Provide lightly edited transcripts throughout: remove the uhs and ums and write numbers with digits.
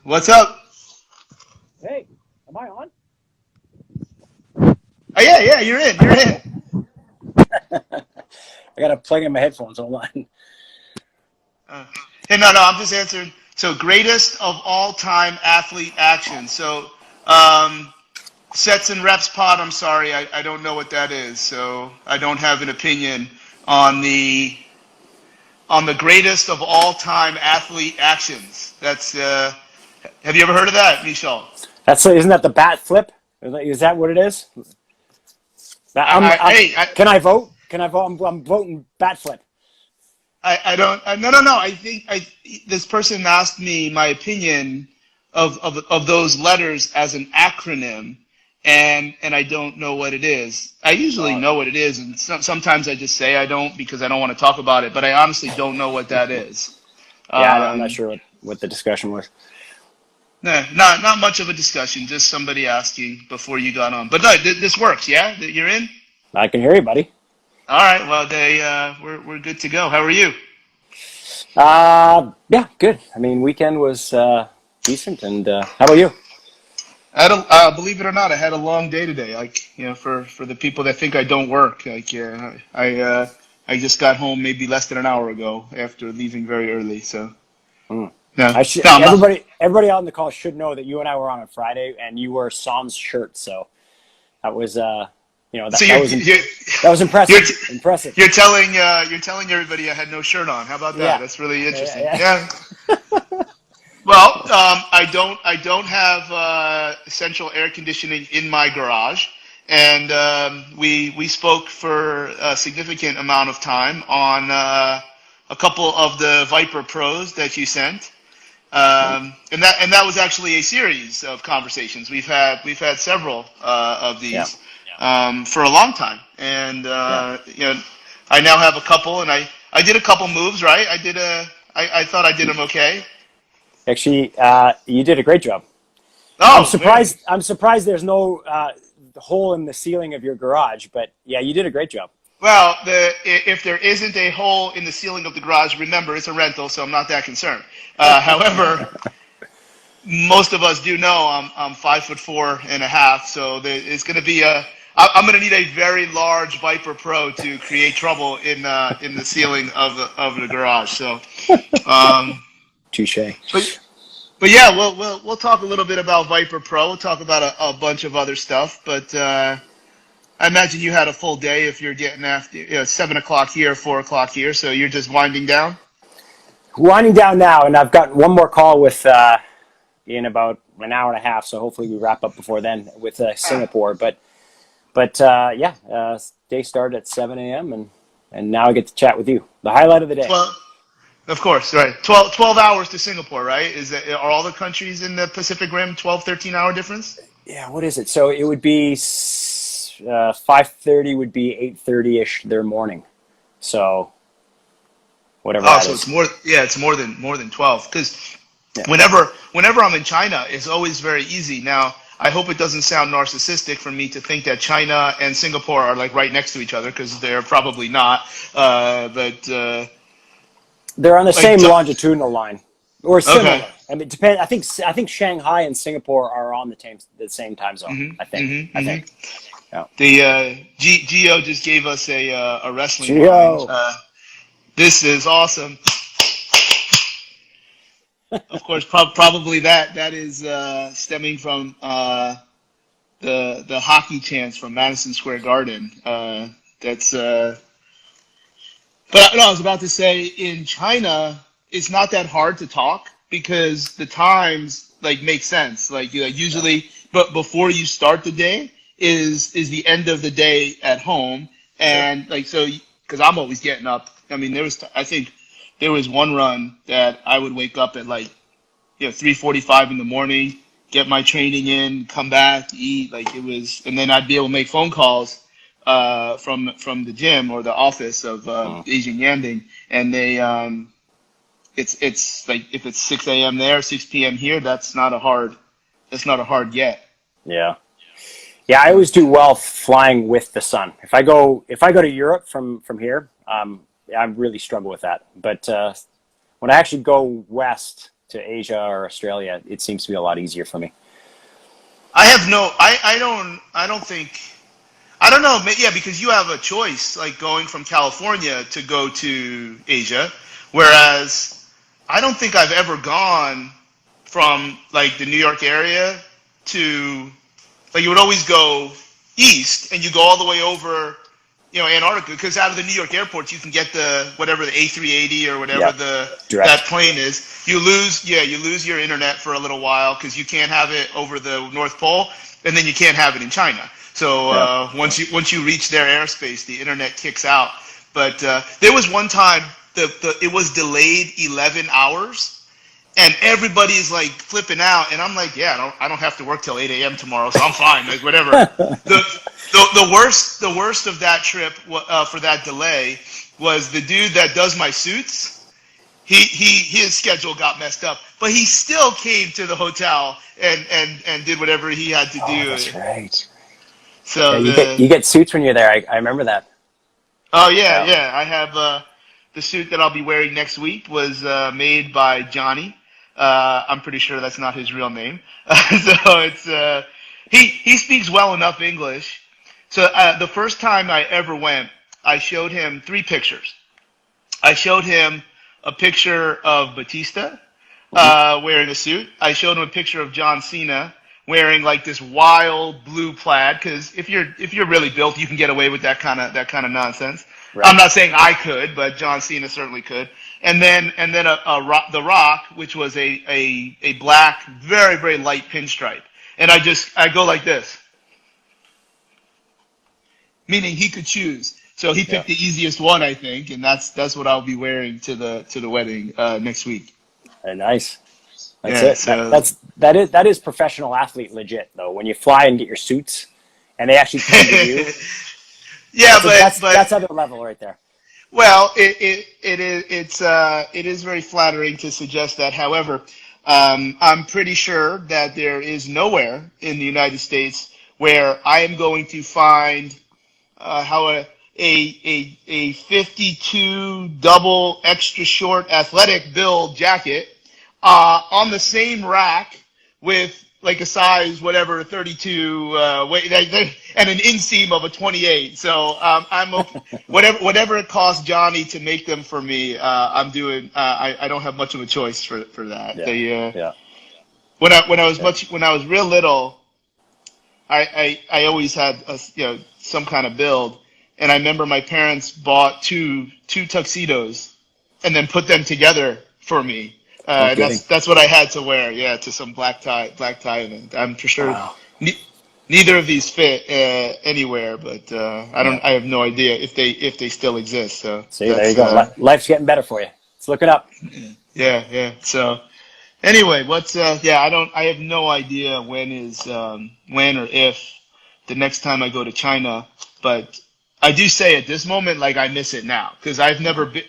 What's up? Hey, am I on? Oh yeah, yeah, you're in. You're in. I gotta plug in my headphones. Hold on. Uh, hey, no, I'm just answering. So, greatest of all time athlete action. So, um, sets and reps pod. I'm sorry, I don't know what that is. So, I don't have an opinion on the greatest of all time athlete actions. That's. Have you ever heard of that, Michol? Isn't that the bat flip? Is that what it is? Hey, Can I vote? Can I vote? I'm voting bat flip. I don't. No. I think this person asked me my opinion of those letters as an acronym, and I don't know what it is. I usually Uh, know what it is, and sometimes I just say I don't because I don't want to talk about it. But I honestly don't know what that is. yeah, I'm not Um, sure what the discussion was. no, not much of a discussion. Just somebody asking before you got on. But no, this works. Yeah, you're in. I can hear you, buddy. All right. Well, we're good to go. How are you? Yeah, good. I mean, weekend was decent, and how about you? Believe it or not, I had a long day today. For the people that think I don't work, I just got home maybe less than an hour ago after leaving very early. So Hmm. no, I should no, I'm not. everybody out on the call should know that you and I were on Friday, and you wore Sam's shirt, so that was So that was you're impressive. Impressive. you're telling everybody I had no shirt on. How about that? Yeah. That's really interesting. Yeah. Yeah. Well, I don't have central air conditioning in my garage, and we spoke for a significant amount of time on a couple of the Viper Pros that you sent, and that was actually a series of conversations. We've had several of Yeah. these for a long time, and Yeah. I now have a couple, and I did a couple moves right. I thought I did them okay. Actually, you did a great job. I'm Oh man. surprised. I'm surprised there's no hole in the ceiling of your garage, but yeah, you did a great job. Well, if there isn't a hole in the ceiling of the garage, remember it's a rental, so I'm not that concerned. However, most of us do know I'm 5'4.5", so it's going to be I'm going to need a very large Viper Pro to create trouble in the ceiling of the garage. So, um, Touche. but but yeah, we'll talk a little bit about Viper Pro. We'll talk about a bunch of other stuff, but. I imagine you had a full day if you're getting after 7 o'clock here, 4 o'clock here, so you're just winding down. Winding down now, and I've got one more call with in about an hour and a half. So hopefully we wrap up before then with Ah, Singapore. But yeah, day started at 7 a.m. and now I get to chat with you. The highlight of the day. 12, of course, right. 12 hours to Singapore, right? Are all the countries in the Pacific Rim 12, 13-hour difference? Yeah, what is it? So it would be 5:30 would be 8:30 ish their morning. So whatever Oh, that so is. it's more than 12. Because Yeah. whenever I'm in China, it's always very easy. Now, I hope it doesn't sound narcissistic for me to think that China and Singapore are like right next to each other because they're probably not. But They're on the like, same longitudinal line, or okay. similar. I mean, it depends. I think Shanghai and Singapore are on the same time zone. hmm I think. hmm I hmm think. Yeah. The Geo just gave us a wrestling line. Geo. This is awesome. Of course, probably that is stemming from the hockey chants from Madison Square Garden. That's But no, I was about to say in China, it's not that hard to talk because the times like make sense. Yeah. Usually, but before you start the day is the end of the day at home, Sure. and like so because I'm always getting up. I mean, I think there was one run that I would wake up at like 3:45 in the morning, get my training in, come back, eat. Like it was, and then I'd be able to make phone calls from the gym or the office of Mm. Asian Yanding, and it's like if it's 6 a.m. there, 6 p.m. here, that's not a hard yet. Yeah. Yeah. I So always do well flying with the sun. If I go to Europe from here, I really struggle with that. But when I actually go west, to Asia or Australia, it seems to be a lot easier for me. I don't know. Yeah, because you have a choice, like going from California to go to Asia, whereas I don't think I've ever gone from like the New York area to like you would always go east and you go all the way over, Antarctica because out of the New York airport you can get the whatever the A380 or whatever Yep. that Direct. plane is. You lose your internet for a little while because you can't have it over the North Pole, and then you can't have it in China. So Yeah. once you reach their airspace, the internet kicks out. But there was one time it was delayed 11 hours. And everybody's like flipping out, and I'm like, yeah, I don't have to work till 8 a.m. tomorrow, so I'm fine, like whatever. The worst of that trip for that delay was the dude that does my suits. His schedule got messed up, but he still came to the hotel and did whatever he had to do. That's right. So You get suits when you're there. I remember that. Oh yeah. I have the suit that I'll be wearing next week was made by Johnny. I'm pretty sure that's not his real name. So it's he speaks well enough English. So the first time I ever went, I showed him 3 pictures. I showed him a picture of Batista wearing a suit. I showed him a picture of John Cena wearing like this wild blue plaid because if you're really built, you can get away with that kind of nonsense. Right. I'm not saying I could, but John Cena certainly could. And then The Rock, which was a black, very very light pinstripe, and I go like this, meaning he could choose. So he picked the easiest one, I think, and that's what I'll be wearing to the wedding next week. Nice. That's it. So that is professional athlete legit though. When you fly and get your suits, and they actually come to you. Yeah, but that's other level right there. Well, it is very flattering to suggest that. However, I'm pretty sure that there is nowhere in the United States where I am going to find how a 52 double extra short athletic build jacket on the same rack with like a size whatever 32 weight and an inseam of a 28. So I'm okay. whatever it costs Johnny to make them for me. I'm doing. I don't have much of a choice for that. Yeah. When I was real little, I always had some kind of build, and I remember my parents bought two tuxedos and then put them together for me. And that's what I had to wear, to some black tie event. I'm for sure neither of these fit anywhere, but I have no idea if they still exist. So see, there you go. Life's getting better for you. Let's look it up. Yeah. So anyway, I have no idea when or if the next time I go to China, but I do say at this moment, like I miss it now because I've never been.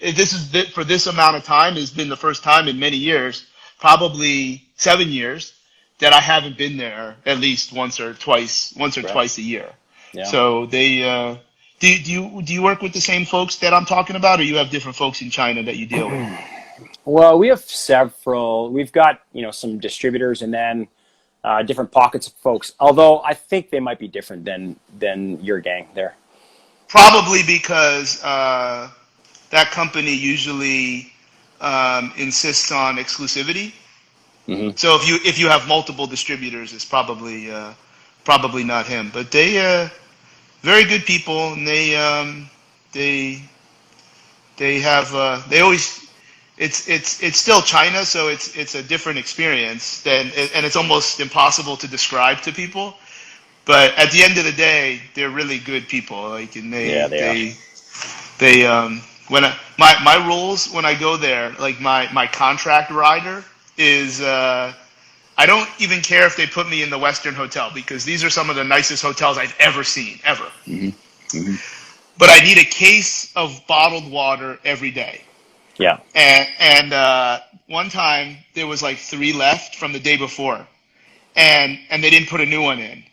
For this amount of time has been the first time in many years, probably 7 years, that I haven't been there at least once or twice a year. Yeah. So they do you work with the same folks that I'm talking about, or you have different folks in China that you deal with? Well, we have several. We've got some distributors and then different pockets of folks. Although I think they might be different than your gang there. Probably because that company usually insists on exclusivity. Mm-hmm. So if you have multiple distributors, it's probably not him. But they very good people, and they always it's still China, so it's a different experience and it's almost impossible to describe to people. But at the end of the day, they're really good people. Like, and my rules when I go there, like my contract rider is I don't even care if they put me in the Western Hotel because these are some of the nicest hotels I've ever seen ever. Mm-hmm. Mm-hmm. But I need a case of bottled water every day. Yeah. And one time there was like 3 left from the day before, and they didn't put a new one in.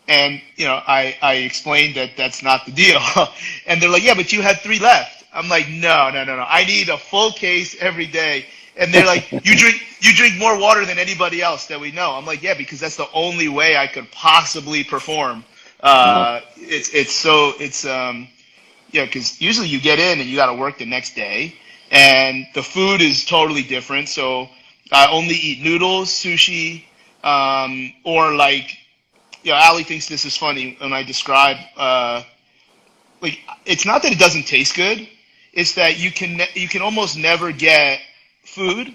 And, I explained that that's not the deal. And they're like, yeah, but you had 3 left. I'm like, no. I need a full case every day. And they're like, you you drink more water than anybody else that we know. I'm like, yeah, because that's the only way I could possibly perform. Yeah, because usually you get in and you got to work the next day, and the food is totally different. So I only eat noodles, sushi, or like, Ali thinks this is funny when I describe, like, it's not that it doesn't taste good, it's that you can almost never get food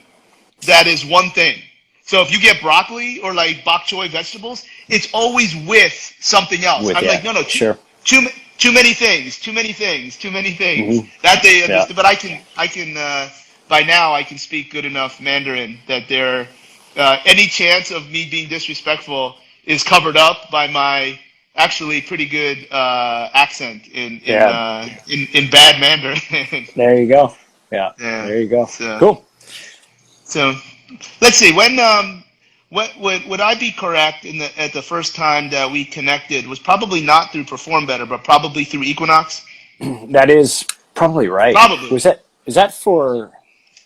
that is one thing. So if you get broccoli or like bok choy vegetables, it's always with something else. With I'm like, yeah, no, sure. too many things, too many things, too many things. Mm-hmm. That they Yeah. understand, but I can by now I can speak good enough Mandarin that there any chance of me being disrespectful is covered up by my actually pretty good accent in bad Mandarin. There you go. Yeah. Yeah. There you go. So, Cool. so let's see. What would I be correct in at the first time that we connected was probably not through Perform Better, but probably through Equinox? That is probably right. Probably. Was that for?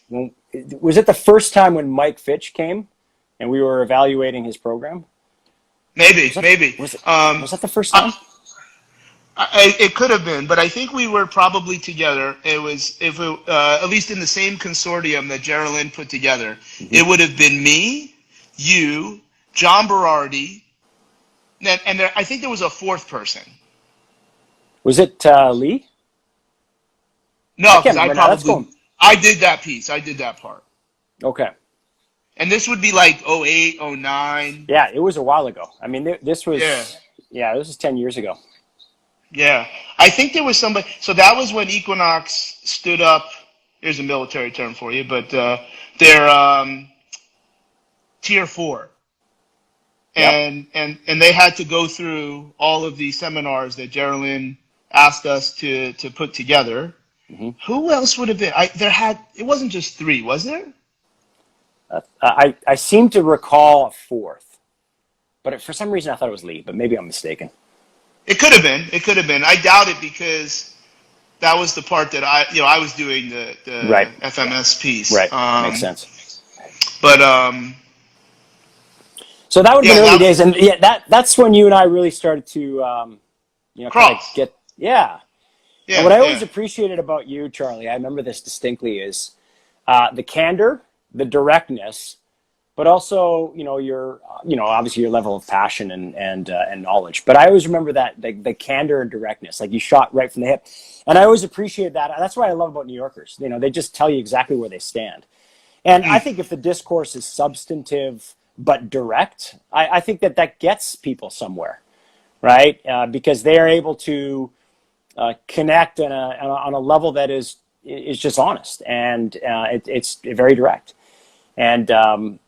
Was it the first time when Mike Fitch came and we were evaluating his program? Maybe. Was that the first time? It could have been, but I think we were probably together. It was at least in the same consortium that Geraldine put together. Mm-hmm. It would have been me, you, John Berardi, and I think there was a fourth person. Was it Lee? No, because I did that piece. I did that part. Okay. And this would be like 08, 09. Yeah, it was a while ago. I mean, this was this was 10 years ago. Yeah. I think there was somebody. So that was when Equinox stood up. Here's a military term for you, but they're tier 4. And they had to go through all of the seminars that Geraldine asked us to put together. Mm-hmm. Who else would have been? It wasn't just 3, was there? I seem to recall a fourth, but for some reason I thought it was Lee, but maybe I'm mistaken. It could have been. It could have been. I doubt it because that was the part that I was doing the right. FMS piece. Right. Makes sense. But so that would have been early days, and that's when you and I really started to kind of get Yeah. And what I always appreciated about you, Charlie, I remember this distinctly, is the candor, the directness, but also, your obviously your level of passion and knowledge. But I always remember that the candor and directness, like you shot right from the hip. And I always appreciate that. That's what I love about New Yorkers. They just tell you exactly where they stand. And I think if the discourse is substantive but direct, I think that gets people somewhere, right? Because they are able to connect on a level that is just honest, and it's very direct. And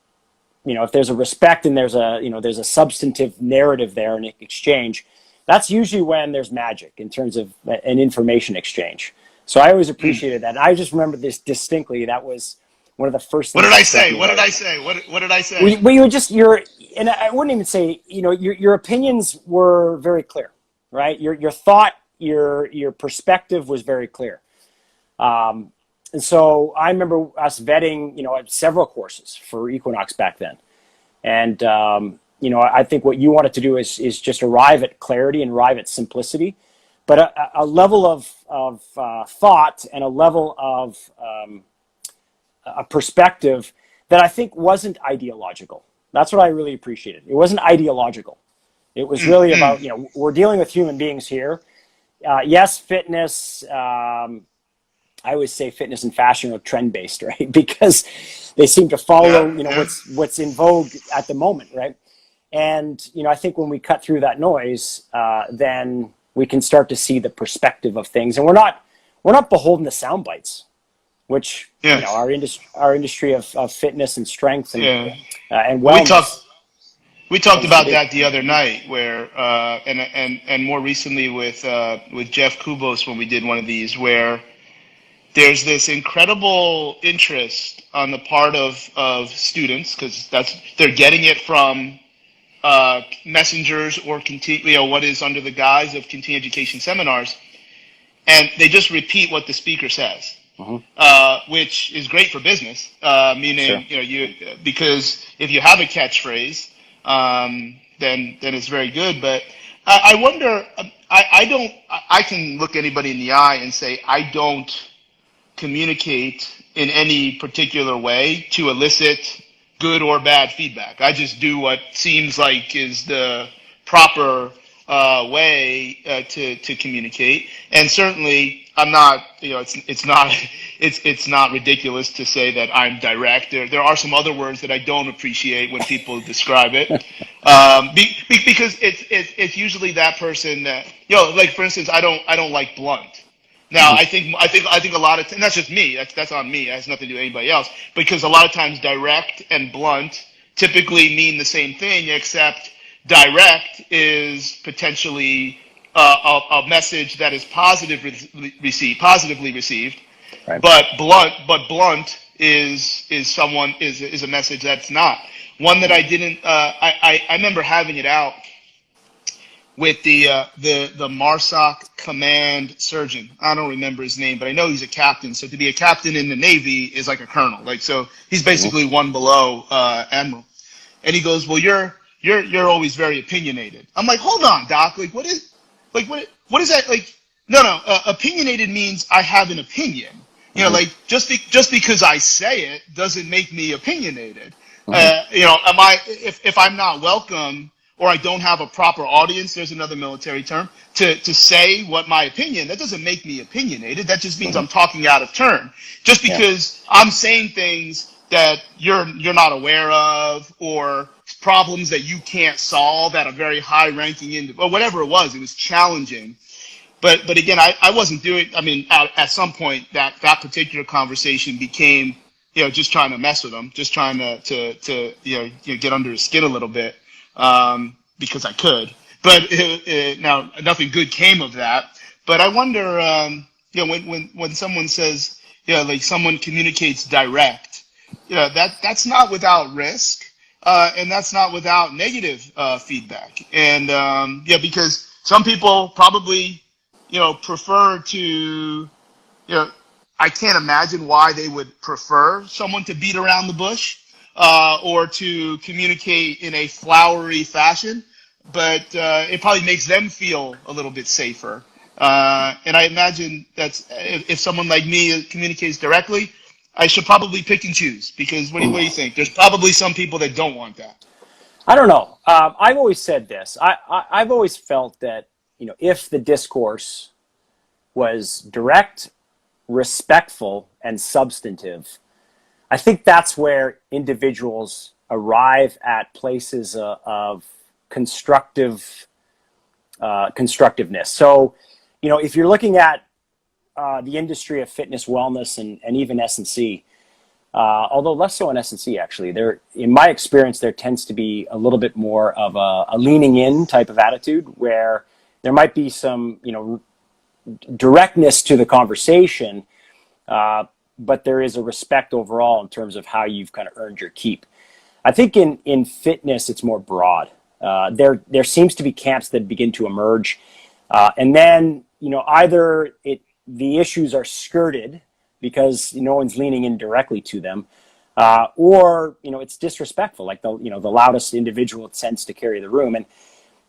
if there's a respect and there's a substantive narrative there in exchange, that's usually when there's magic in terms of an information exchange. So I always appreciated that. And I just remember this distinctly. That was one of the first things. What did I say? What did I say? What did I say? Well, and I wouldn't even say, your opinions were very clear, right? Your thought, your perspective was very clear. And so I remember us vetting, several courses for Equinox back then. And, I think what you wanted to do is just arrive at clarity and arrive at simplicity, but a level of thought and a level of a perspective that I think wasn't ideological. That's what I really appreciated. It wasn't ideological. It was really about, we're dealing with human beings here. Yes, fitness, I always say fitness and fashion are trend-based, right? Because they seem to follow, what's in vogue at the moment, right? And, I think when we cut through that noise, then we can start to see the perspective of things. And we're not beholden to sound bites, which, our industry of fitness and strength and wellness. We talked about that the other night, where and more recently with Jeff Kubos when we did one of these, where there's this incredible interest on the part of students, because they're getting it from messengers or what is under the guise of continuing education seminars, and they just repeat what the speaker says. which is great for business. Meaning, Sure. because if you have a catchphrase, then it's very good. But I wonder. I don't. I can look anybody in the eye and say I don't communicate in any particular way to elicit good or bad feedback. I just do what seems like is the proper way to communicate. And certainly, I'm not. It's not. It's not ridiculous to say that I'm direct. There are some other words that I don't appreciate when people describe it, because it's usually that person that like for instance, I don't like blunt. Now, I think a lot of, and that's just me. That's on me. It has nothing to do with anybody else. Because a lot of times, direct and blunt typically mean the same thing, except direct is potentially a message that is positively received, Right. but blunt is a message that's not. One that I didn't. I remember having it out with the MARSOC command surgeon. I don't remember his name, but I know he's a captain. So to be a captain in the Navy is like a colonel. Like, so he's basically one below admiral. And he goes, "Well, you're always very opinionated." I'm like, "Hold on, Doc. Like, what is that? Like, no. Opinionated means I have an opinion. Like just because I say it doesn't make me opinionated. Am I if I'm not welcome or I don't have a proper audience, there's another military term, to say what my opinion, that doesn't make me opinionated. That just means I'm talking out of turn. Just because I'm saying things that you're not aware of, or problems that you can't solve at a very high ranking or whatever it was challenging. But again, I wasn't doing, I mean, at some point that particular conversation became, just trying to mess with him, just trying to get under his skin a little bit, because I could. But now nothing good came of that. But I wonder, when someone says, like someone communicates direct, that's not without risk, and that's not without negative feedback. And because some people probably, prefer to, I can't imagine why they would prefer someone to beat around the bush, or to communicate in a flowery fashion, but it probably makes them feel a little bit safer. And I imagine that if someone like me communicates directly, I should probably pick and choose, because what do you think? There's probably some people that don't want that. I don't know. I've always said this. I've always felt that, if the discourse was direct, respectful, and substantive, I think that's where individuals arrive at places of constructiveness. So, if you're looking at the industry of fitness, wellness, and even S&C, although less so in S&C actually, in my experience, there tends to be a little bit more of a leaning in type of attitude, where there might be some, directness to the conversation, but there is a respect overall in terms of how you've kind of earned your keep. I think in fitness, it's more broad. There seems to be camps that begin to emerge, and then either the issues are skirted because no one's leaning in directly to them, or it's disrespectful, like the loudest individual tends to carry the room, and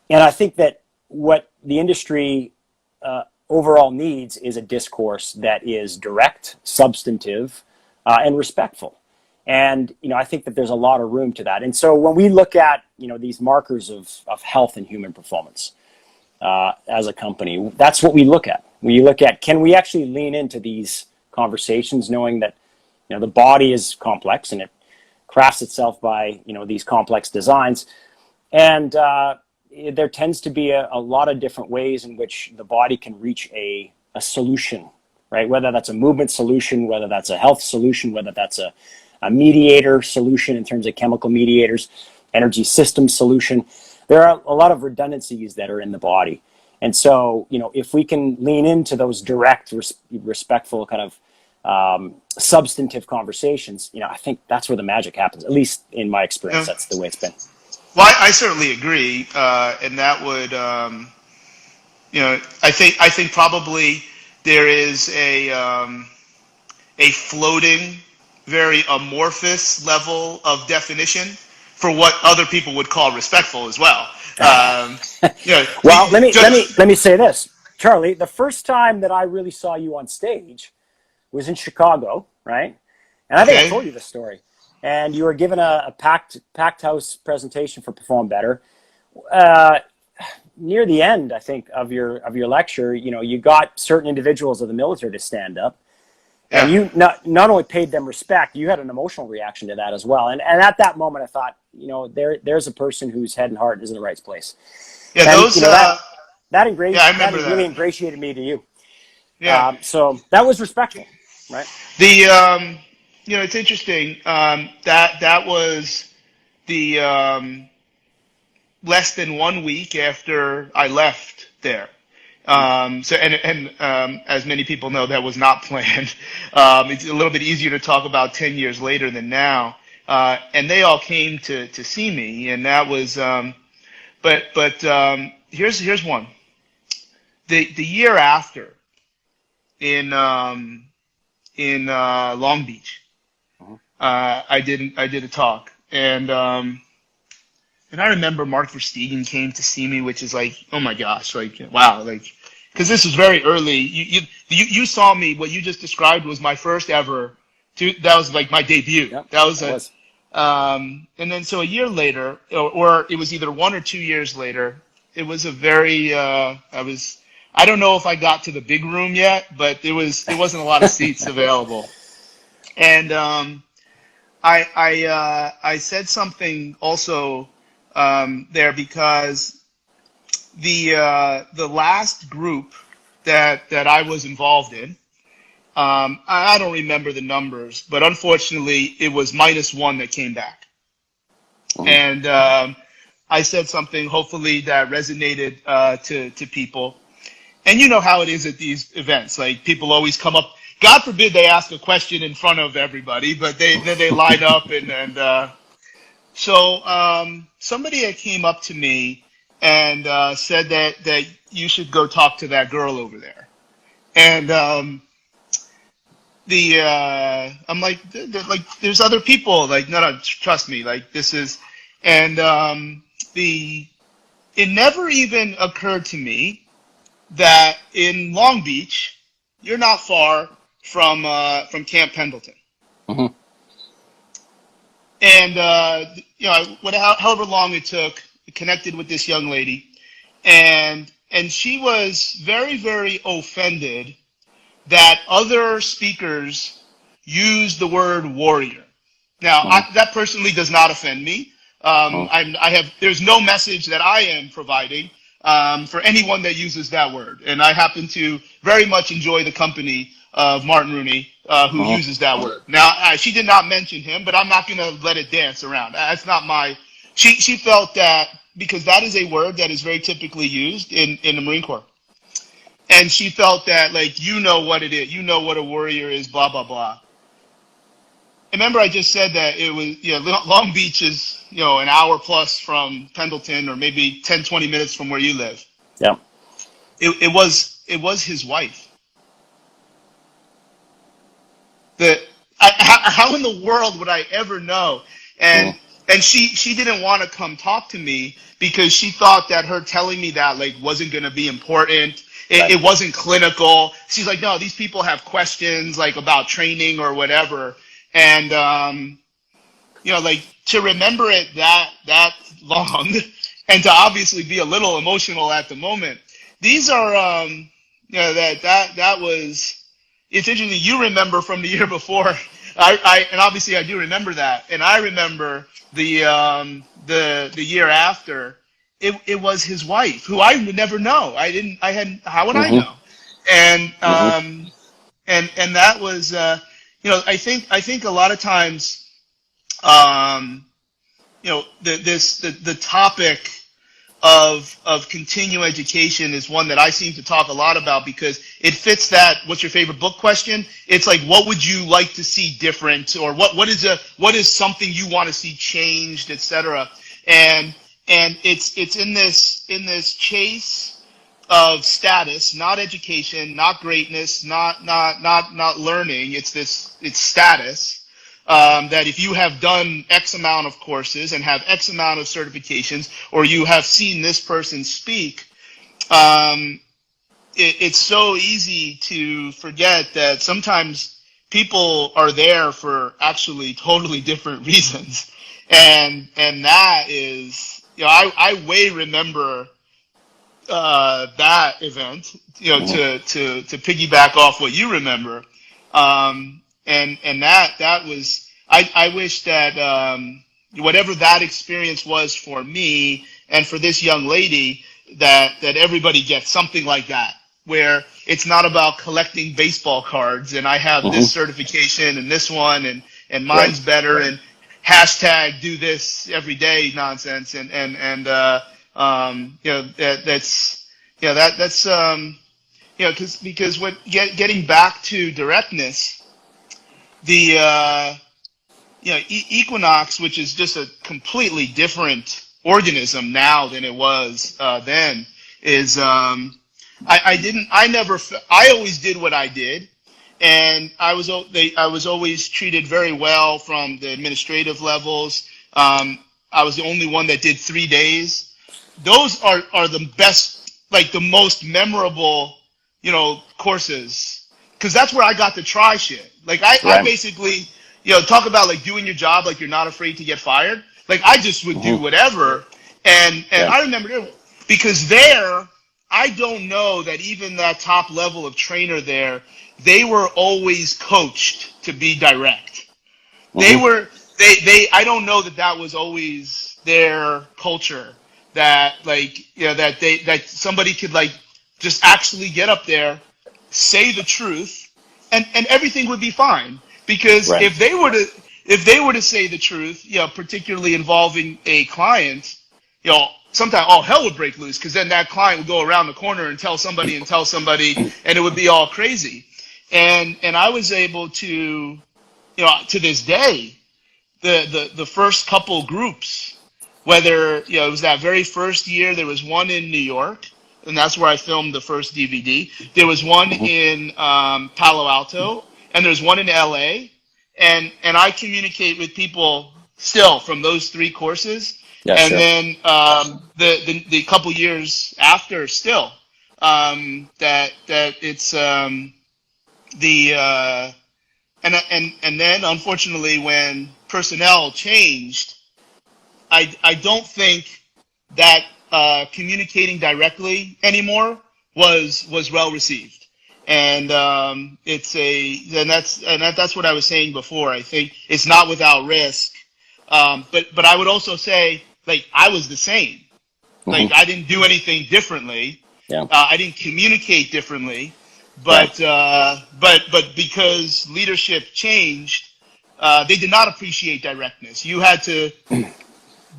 I think that what the industry overall needs is a discourse that is direct, substantive, and respectful. And I think that there's a lot of room to that. And so when we look at these markers of health and human performance as a company, that's what we look at. We look at, can we actually lean into these conversations, knowing that the body is complex and it crafts itself by these complex designs, and there tends to be a lot of different ways in which the body can reach a solution, right? Whether that's a movement solution, whether that's a health solution, whether that's a mediator solution in terms of chemical mediators, energy system solution. There are a lot of redundancies that are in the body. And so, if we can lean into those direct, respectful kind of substantive conversations, I think that's where the magic happens. At least in my experience, that's the way it's been. Well, I certainly agree, and that would, I think probably there is a a floating, very amorphous level of definition for what other people would call respectful as well. Well, let me say this, Charlie. The first time that I really saw you on stage was in Chicago, right? And I think I told you this story. And you were given a packed house presentation for Perform Better. Near the end, I think, of your lecture, you got certain individuals of the military to stand up. Yeah. And you not only paid them respect, you had an emotional reaction to that as well. And at that moment, I thought, there's a person whose head and heart is in the right place. Yeah, and, that really ingratiated me to you. Yeah. So that was respectful, right? It's interesting. That was the less than 1 week after I left there. As many people know, that was not planned. It's a little bit easier to talk about 10 years later than now. And they all came to see me, and that was. Here's one. The year after, in Long Beach, I did a talk, and I remember Mark Verstegen came to see me, which is like, oh my gosh, like, wow, like, because this was very early. You saw me. What you just described was my first ever. That was like my debut. Yep, that was. And then so a year later, or it was either 1 or 2 years later, it was a very. I don't know if I got to the big room yet, but there wasn't a lot of seats available, and I said something also. There, because the last group that I was involved in, I don't remember the numbers, but unfortunately it was -1 that came back. And I said something hopefully that resonated to people. And you know how it is at these events, like people always come up. God forbid they ask a question in front of everybody, but then they line up and so somebody had came up to me and said that you should go talk to that girl over there. And I'm like, there's other people. Like, no, trust me. Like, this is, and it never even occurred to me that in Long Beach, you're not far from Camp Pendleton. Mm-hmm. And however long it took, I connected with this young lady, and she was very, very offended that other speakers used the word warrior. Now, that personally does not offend me. There's no message that I am providing for anyone that uses that word, and I happen to very much enjoy the company of Martin Rooney, who uses that word. Now, she did not mention him, but I'm not going to let it dance around. That's not my. She felt that because that is a word that is very typically used in the Marine Corps, and she felt that, like, you know what it is, you know what a warrior is, blah blah blah. Remember, I just said that it was Long Beach is an hour plus from Pendleton, or maybe 10-20 minutes from where you live. Yeah. It was his wife. How in the world would I ever know? And she didn't want to come talk to me because she thought that her telling me that, like, wasn't going to be important. It wasn't clinical. She's like, no, these people have questions, like, about training or whatever. And like, to remember it that long and to obviously be a little emotional at the moment. These are that was. It's interesting. You remember from the year before. And obviously I do remember that. And I remember the year after. It was his wife, who I would never know. How would I know? And and that was I think a lot of times the topic of continuing education is one that I seem to talk a lot about because it fits that what's your favorite book question. It's like, what would you like to see different, or what is something you want to see changed, etc. And it's in this chase of status, not education, not greatness, not learning. It's status. That if you have done X amount of courses and have X amount of certifications, or you have seen this person speak, it's so easy to forget that sometimes people are there for actually totally different reasons, and that is, I way remember that event, to piggyback off what you remember, and that was, I wish that whatever that experience was for me and for this young lady, that everybody gets something like that, where it's not about collecting baseball cards and I have this certification and this one and mine's better and hashtag do this every day nonsense, because what getting back to directness, the Equinox, which is just a completely different organism now than it was then, is I always did what I did, and I was always treated very well from the administrative levels. I was the only one that did 3 days. Those are the best, like the most memorable, courses, because that's where I got to try shit. Like I basically, talk about like doing your job, like you're not afraid to get fired. Like I just would do whatever, and I remember because there, I don't know that even that top level of trainer there, they were always coached to be direct. They I don't know that was always their culture, that that somebody could like just actually get up there, say the truth, and everything would be fine. Because if they were to say the truth, particularly involving a client, sometimes all hell would break loose, because then that client would go around the corner and tell somebody, and it would be all crazy. And I was able to, to this day, the first couple groups, whether, it was that very first year, there was one in New York, and that's where I filmed the first DVD. There was one in Palo Alto, and there's one in LA, and I communicate with people still from those 3 courses. And then the couple years after, still, that it's and then unfortunately when personnel changed, I don't think that communicating directly anymore was well received, and that's what I was saying before. I think it's not without risk, but I would also say, like, I was the same. Like, I didn't do anything differently. I didn't communicate differently, but because leadership changed, they did not appreciate directness. You had to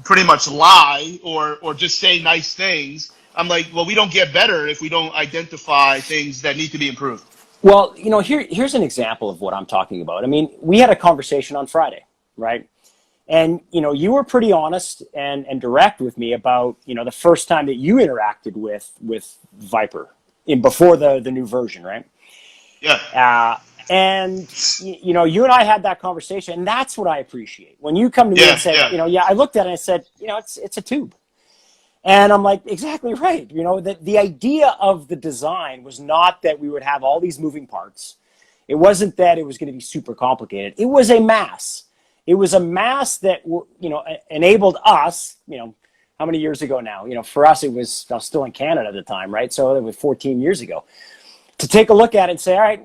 pretty much lie or just say nice things. I'm like, well, we don't get better if we don't identify things that need to be improved. Well, here's an example of what I'm talking about. I mean, we had a conversation on Friday, right? And, you were pretty honest and direct with me about, the first time that you interacted with Viper before the new version, right? Yeah. And, you and I had that conversation, and that's what I appreciate. When you come to me and say, I looked at it and I said, it's a tube. And I'm like, exactly right. The idea of the design was not that we would have all these moving parts. It wasn't that it was going to be super complicated. It was a mass. It was a mass that, enabled us, how many years ago now? For us, I was still in Canada at the time, right? So it was 14 years ago. To take a look at it and say, all right,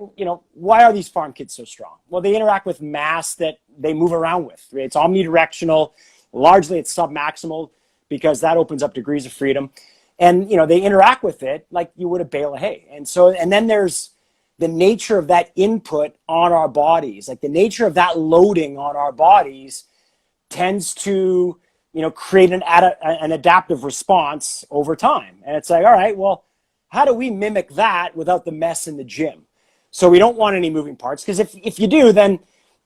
why are these farm kids so strong? Well, they interact with mass that they move around with. Right? It's omnidirectional. Largely, it's submaximal, because that opens up degrees of freedom. And, they interact with it like you would a bale of hay. And then there's the nature of that input on our bodies, like the nature of that loading on our bodies tends to, create an adaptive response over time. And it's like, all right, well, how do we mimic that without the mess in the gym? So we don't want any moving parts, because if you do, then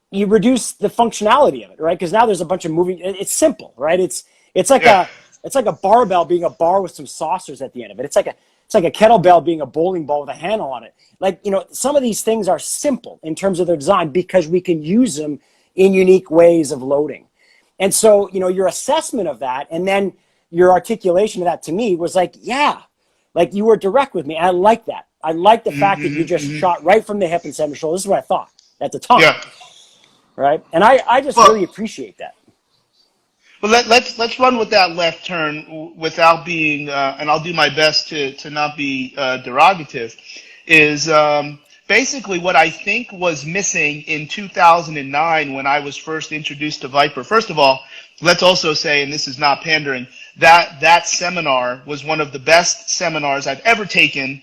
you reduce the functionality of it, right? Because now there's a bunch of moving. It's simple, right? It's like a barbell being a bar with some saucers at the end of it. It's it's like a kettlebell being a bowling ball with a handle on it. Like, some of these things are simple in terms of their design because we can use them in unique ways of loading. And so, your assessment of that and then your articulation of that to me was like, yeah, like you were direct with me. I like that. I like the fact that you just shot right from the hip and said, Michol, this is what I thought at the time. Yeah. Right. And I just really appreciate that. Well, let's run with that left turn without being, and I'll do my best to not be derogative, is basically what I think was missing in 2009 when I was first introduced to Viper. First of all, let's also say, and this is not pandering, that seminar was one of the best seminars I've ever taken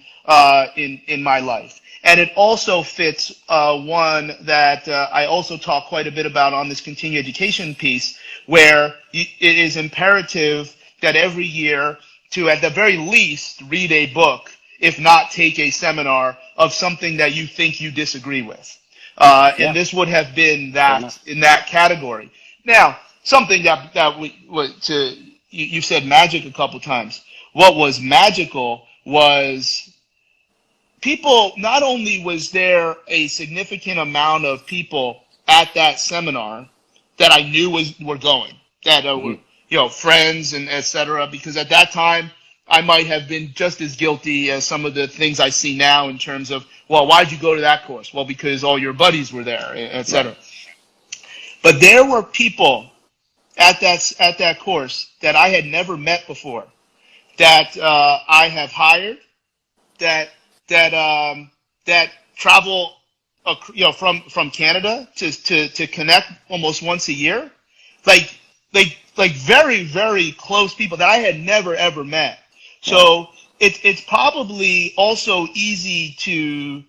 in my life. And it also fits one that I also talk quite a bit about on this continuing education piece, where it is imperative that every year to, at the very least, read a book, if not take a seminar of something that you think you disagree with. And this would have been that in that category. Now, something that you said magic a couple times. What was magical was people, not only was there a significant amount of people at that seminar that I knew were going, that were, friends and et cetera, because at that time I might have been just as guilty as some of the things I see now in terms of, well, why'd you go to that course? Well, because all your buddies were there, et cetera. Right. But there were people at that course that I had never met before, that I have hired, that travel, from Canada to connect almost once a year, like very, very close people that I had never ever met. So it's probably also easy to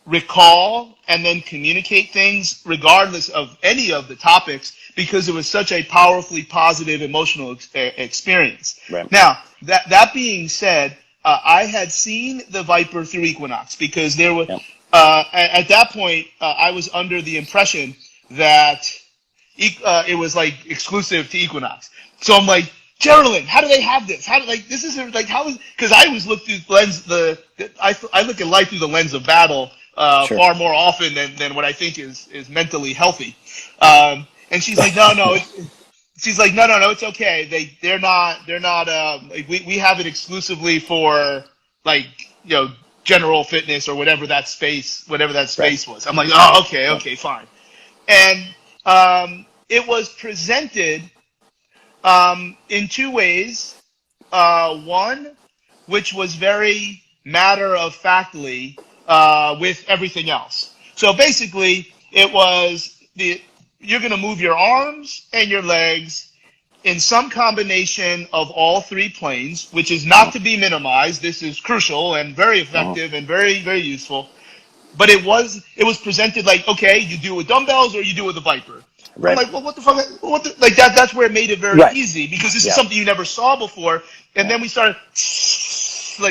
recall and then communicate things regardless of any of the topics, because it was such a powerfully positive emotional experience. Right. Now, that being said, I had seen the Viper through Equinox, because there was at that point I was under the impression that it was like exclusive to Equinox. So I'm like, Geraldine, how do they have this? This is like, how is, because I always look through the lens, I look at life through the lens of battle far more often than what I think is mentally healthy. And she's like, no. She's like, no, it's okay. They're not. We have it exclusively for general fitness or whatever that space was. I'm like, oh, okay, fine. And it was presented in two ways. One, which was very matter of factly with everything else. So basically, it was you're going to move your arms and your legs in some combination of all three planes, which is not to be minimized. This is crucial and very effective and very, very useful. But it was presented like, okay, you do it with dumbbells or you do it with a Viper. Right. I'm like, well, what the fuck? That's where it made it very easy, because this is something you never saw before. And then we started, it's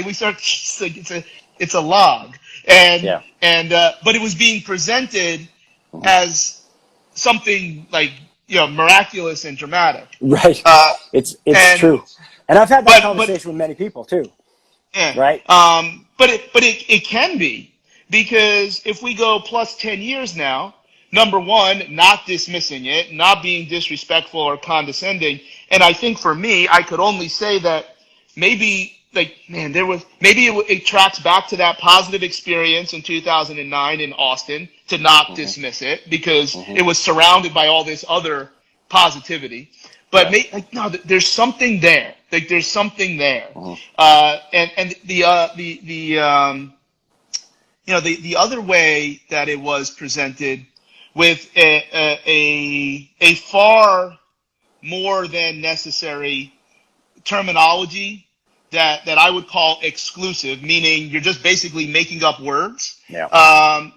a log. But it was being presented as something miraculous and dramatic. Right. It's true. And I've had that conversation with many people too. Yeah. Right. But it can be, because if we go plus 10 years now, number one, not dismissing it, not being disrespectful or condescending. And I think for me, I could only say that maybe it tracks back to that positive experience in 2009 in Austin, to not dismiss it, because it was surrounded by all this other positivity. But there's something there. There's something there. And the other way that it was presented, with a far more than necessary terminology that I would call exclusive, meaning you're just basically making up words,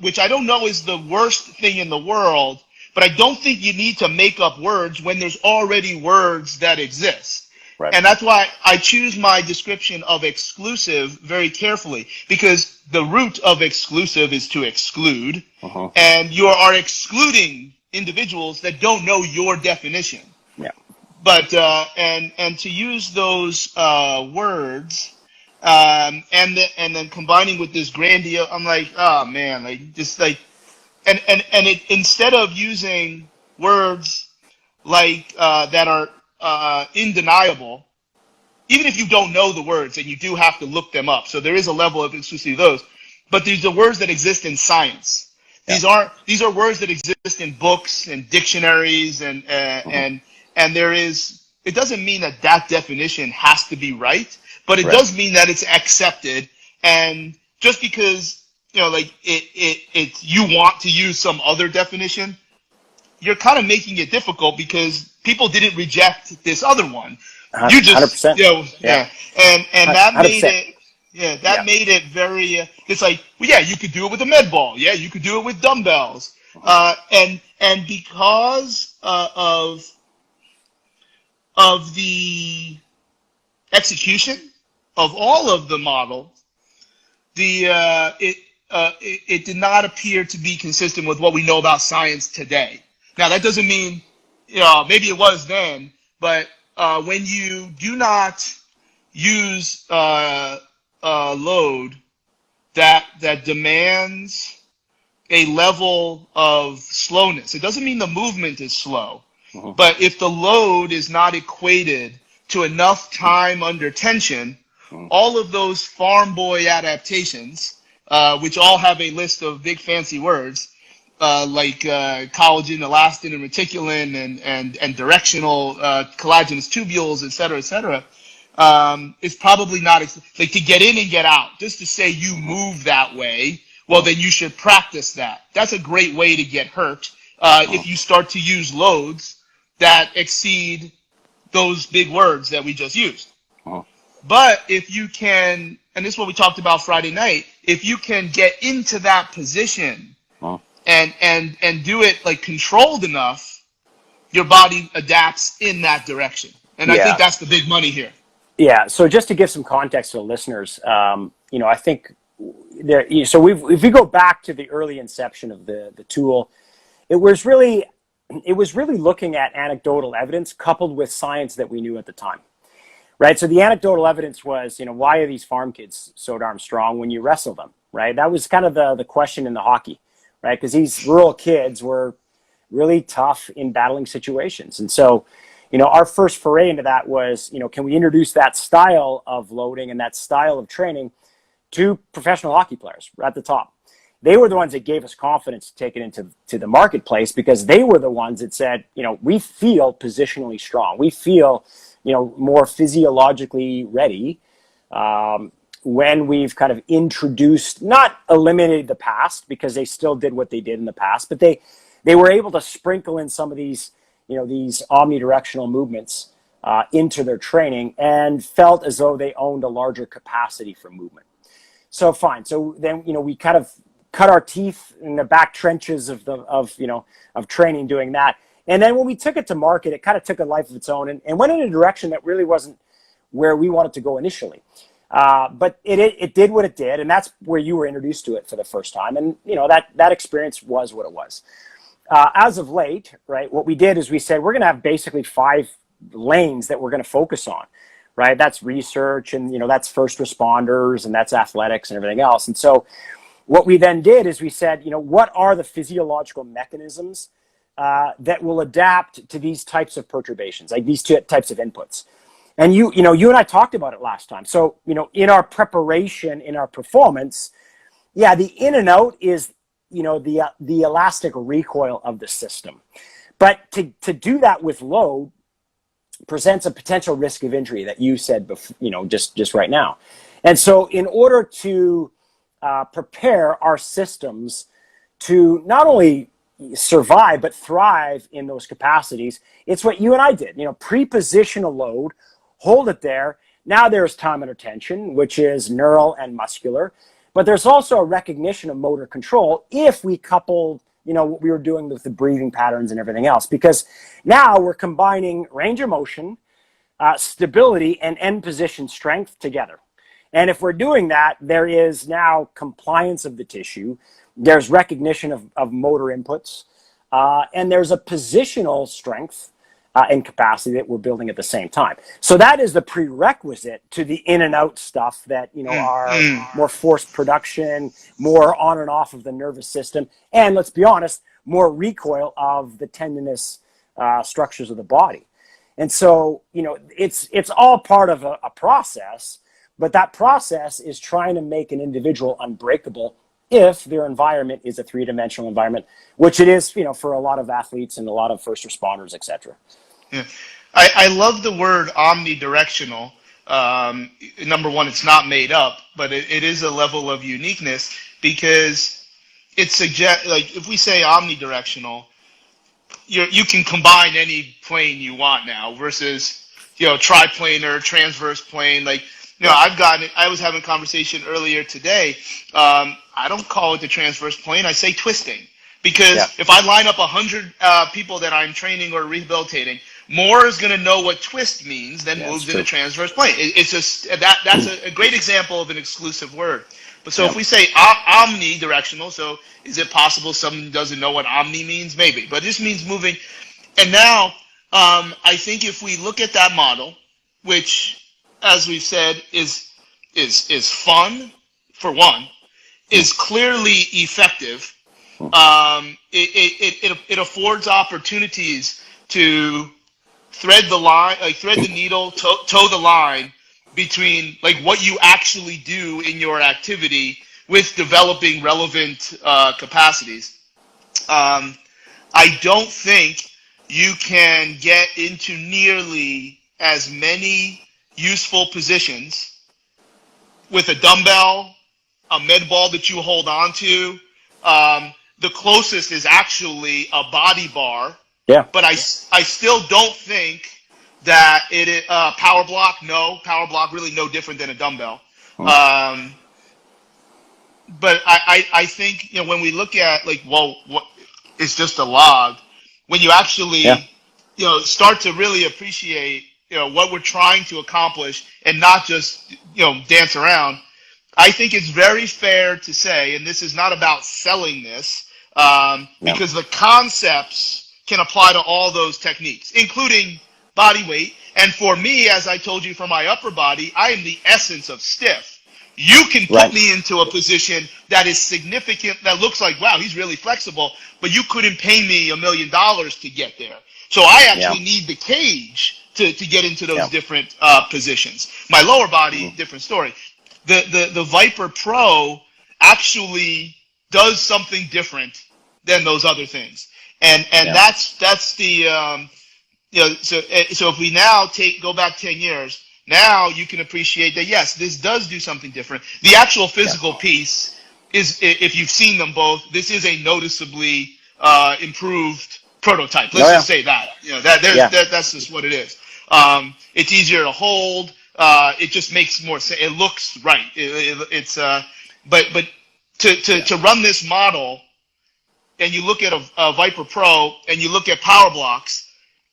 which I don't know is the worst thing in the world, but I don't think you need to make up words when there's already words that exist. Right. And that's why I choose my description of exclusive very carefully, because the root of exclusive is to exclude, and you are excluding individuals that don't know your definition. Yeah. But and to use those words and then combining with this grandiose, I'm like, oh man, like just like, and it, instead of using words like that are undeniable, even if you don't know the words, and you do have to look them up. So there is a level of exclusivity of those. But these are words that exist in science. Yeah. These are words that exist in books and dictionaries, and there is. It doesn't mean that that definition has to be right, but it Right. does mean that it's accepted. And just because like it you want to use some other definition, you're kind of making it difficult because people didn't reject this other one. You just, 100%. yeah, and that made 100%. it, yeah, Yeah. that made it very. It's like, well, yeah, you could do it with a med ball, yeah, you could do it with dumbbells, and because of the execution of all of the models, it did not appear to be consistent with what we know about science today. Now, that doesn't mean, maybe it was then, but when you do not use load that demands a level of slowness, it doesn't mean the movement is slow, but if the load is not equated to enough time under tension, all of those farm boy adaptations, which all have a list of big fancy words, like collagen, elastin, and reticulin, and directional collagenous tubules, et cetera, is probably not like to get in and get out. Just to say you move that way, well, then you should practice that. That's a great way to get hurt if you start to use loads that exceed those big words that we just used. But if you can, and this is what we talked about Friday night, if you can get into that position and do it like controlled enough, your body adapts in that direction. And I think that's the big money here. Yeah. So just to give some context to the listeners, I think there. So if we go back to the early inception of the tool, it was really looking at anecdotal evidence coupled with science that we knew at the time. Right. So the anecdotal evidence was, why are these farm kids so darn strong when you wrestle them? Right. That was kind of the question in the hockey. Right. Because these rural kids were really tough in battling situations. And so, our first foray into that was, can we introduce that style of loading and that style of training to professional hockey players at the top? They were the ones that gave us confidence to take it into the marketplace, because they were the ones that said, we feel positionally strong. We feel, more physiologically ready when we've kind of introduced, not eliminated the past, because they still did what they did in the past, but they were able to sprinkle in some of these, these omnidirectional movements into their training, and felt as though they owned a larger capacity for movement. So fine. So then, we kind of cut our teeth in the back trenches of training doing that. And then when we took it to market, it kind of took a life of its own and went in a direction that really wasn't where we wanted to go initially. But it did what it did, and that's where you were introduced to it for the first time. And that experience was what it was. As of late, right, what we did is we said we're going to have basically 5 lanes that we're going to focus on. Right, that's research, and that's first responders, and that's athletics and everything else. And so what we then did is we said, what are the physiological mechanisms that will adapt to these types of perturbations, like these two types of inputs? And you and I talked about it last time. So, in our preparation, in our performance, the in and out is, the elastic recoil of the system. But to do that with load presents a potential risk of injury that you said before, just right now. And so in order to prepare our systems to not only survive but thrive in those capacities, it's what you and I did. Pre-position a load, hold it there. Now there's time under tension, which is neural and muscular, but there's also a recognition of motor control if we coupled what we were doing with the breathing patterns and everything else, because now we're combining range of motion, stability, and end position strength together. And if we're doing that, there is now compliance of the tissue, there's recognition of motor inputs, and there's a positional strength and capacity that we're building at the same time. So that is the prerequisite to the in and out stuff that, are more forced production, more on and off of the nervous system, and let's be honest, more recoil of the tendinous structures of the body. And so, it's all part of a process, but that process is trying to make an individual unbreakable if their environment is a three-dimensional environment, which it is, for a lot of athletes and a lot of first responders, et cetera. Yeah. I love the word omnidirectional. Number one, it's not made up, but it is a level of uniqueness, because it suggests, like, if we say omnidirectional, you can combine any plane you want now versus, triplanar, transverse plane. Like, I was having a conversation earlier today. I don't call it the transverse plane. I say twisting, because if I line up 100 people that I'm training or rehabilitating, more is going to know what twist means than moves in a transverse plane. It's just that's a great example of an exclusive word. But so if we say omnidirectional, so is it possible someone doesn't know what omni means? Maybe, but this means moving. And now I think if we look at that model, which, as we've said, is fun for one, is clearly effective. It affords opportunities to thread the line, like thread the needle, toe the line between like what you actually do in your activity with developing relevant capacities. I don't think you can get into nearly as many useful positions with a dumbbell, a med ball that you hold on to. The closest is actually a body bar. Yeah. But I still don't think that power block. No, power block really no different than a dumbbell. But I think when we look at like, well, what it's just a log. When you actually start to really appreciate what we're trying to accomplish and not just dance around, I think it's very fair to say, and this is not about selling this, because the concepts can apply to all those techniques, including body weight. And for me, as I told you, for my upper body, I am the essence of stiff. You can put me into a position that is significant, that looks like, wow, he's really flexible, but you couldn't pay me $1 million to get there. So I actually need the cage to get into those different positions. My lower body, different story. The Viper Pro actually does something different than those other things. And that's the so if we now go back 10 years, now you can appreciate that yes, this does do something different. The actual physical piece is, if you've seen them both, this is a noticeably improved prototype. Let's just say that. That's just what it is. It's easier to hold. It just makes more sense. It looks right. But to run this model, and you look at a Viper Pro and you look at power blocks,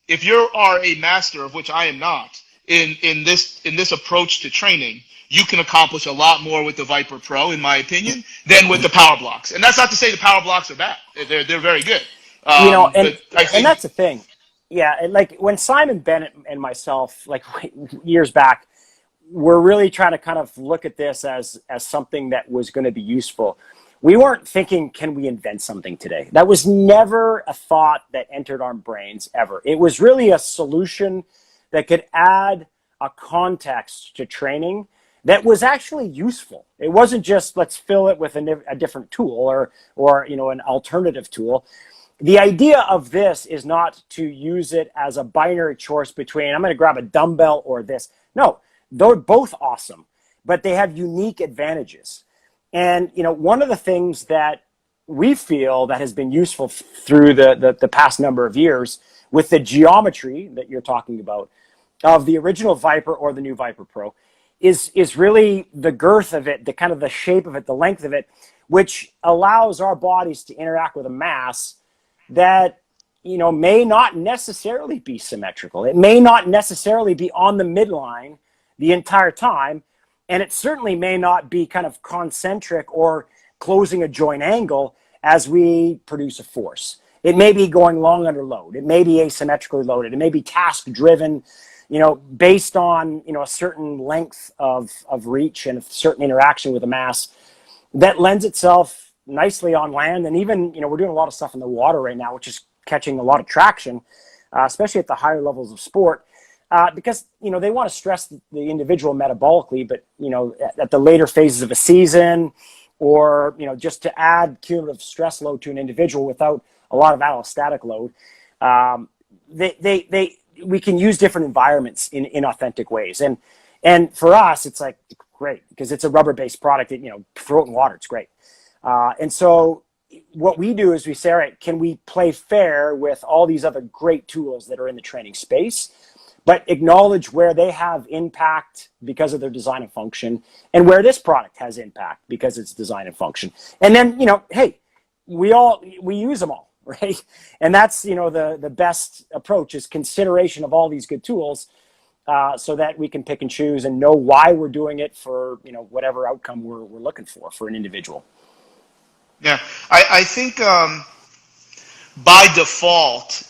if you are a master, of which I am not, in this approach to training, you can accomplish a lot more with the Viper Pro, in my opinion, than with the power blocks. And that's not to say the power blocks are bad. They're very good. And that's the thing. Yeah, and like when Simon Bennett and myself, like years back, were really trying to kind of look at this as something that was going to be useful. We weren't thinking, can we invent something today? That was never a thought that entered our brains ever. It was really a solution that could add a context to training that was actually useful. It wasn't just let's fill it with a different tool or an alternative tool. The idea of this is not to use it as a binary choice between I'm going to grab a dumbbell or this. No, they're both awesome, but they have unique advantages. And one of the things that we feel that has been useful through the past number of years with the geometry that you're talking about of the original Viper or the new Viper Pro is really the girth of it, the kind of the shape of it, the length of it, which allows our bodies to interact with a mass that may not necessarily be symmetrical. It may not necessarily be on the midline the entire time. And it certainly may not be kind of concentric or closing a joint angle as we produce a force. It may be going long under load. It may be asymmetrically loaded. It may be task driven, based on, a certain length of reach and a certain interaction with the mass that lends itself nicely on land. And even, we're doing a lot of stuff in the water right now, which is catching a lot of traction, especially at the higher levels of sport, because, they want to stress the individual metabolically, but, at the later phases of a season, or, just to add cumulative stress load to an individual without a lot of allostatic load, we can use different environments in authentic ways. And for us, it's like great because it's a rubber-based product that, throw it in water, it's great. And so what we do is we say, all right, can we play fair with all these other great tools that are in the training space, but acknowledge where they have impact because of their design and function, and where this product has impact because it's design and function. And then, hey, we use them all, right? And that's, the best approach is consideration of all these good tools, so that we can pick and choose and know why we're doing it for, whatever outcome we're looking for an individual. Yeah, I think by default,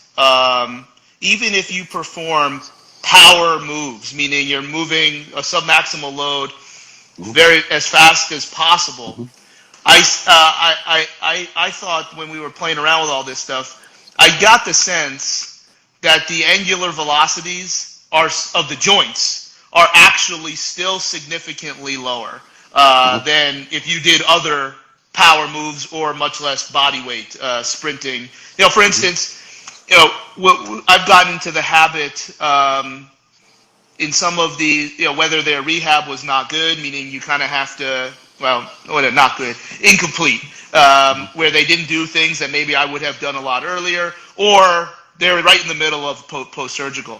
even if you perform power moves, meaning you're moving a submaximal load as fast as possible, I thought when we were playing around with all this stuff, I got the sense that the angular velocities of the joints are actually still significantly lower than if you did other power moves or much less body weight sprinting. For instance, I've gotten into the habit in some of the, whether their rehab was not good, meaning you kind of have to, not good, incomplete, where they didn't do things that maybe I would have done a lot earlier, or they're right in the middle of post-surgical.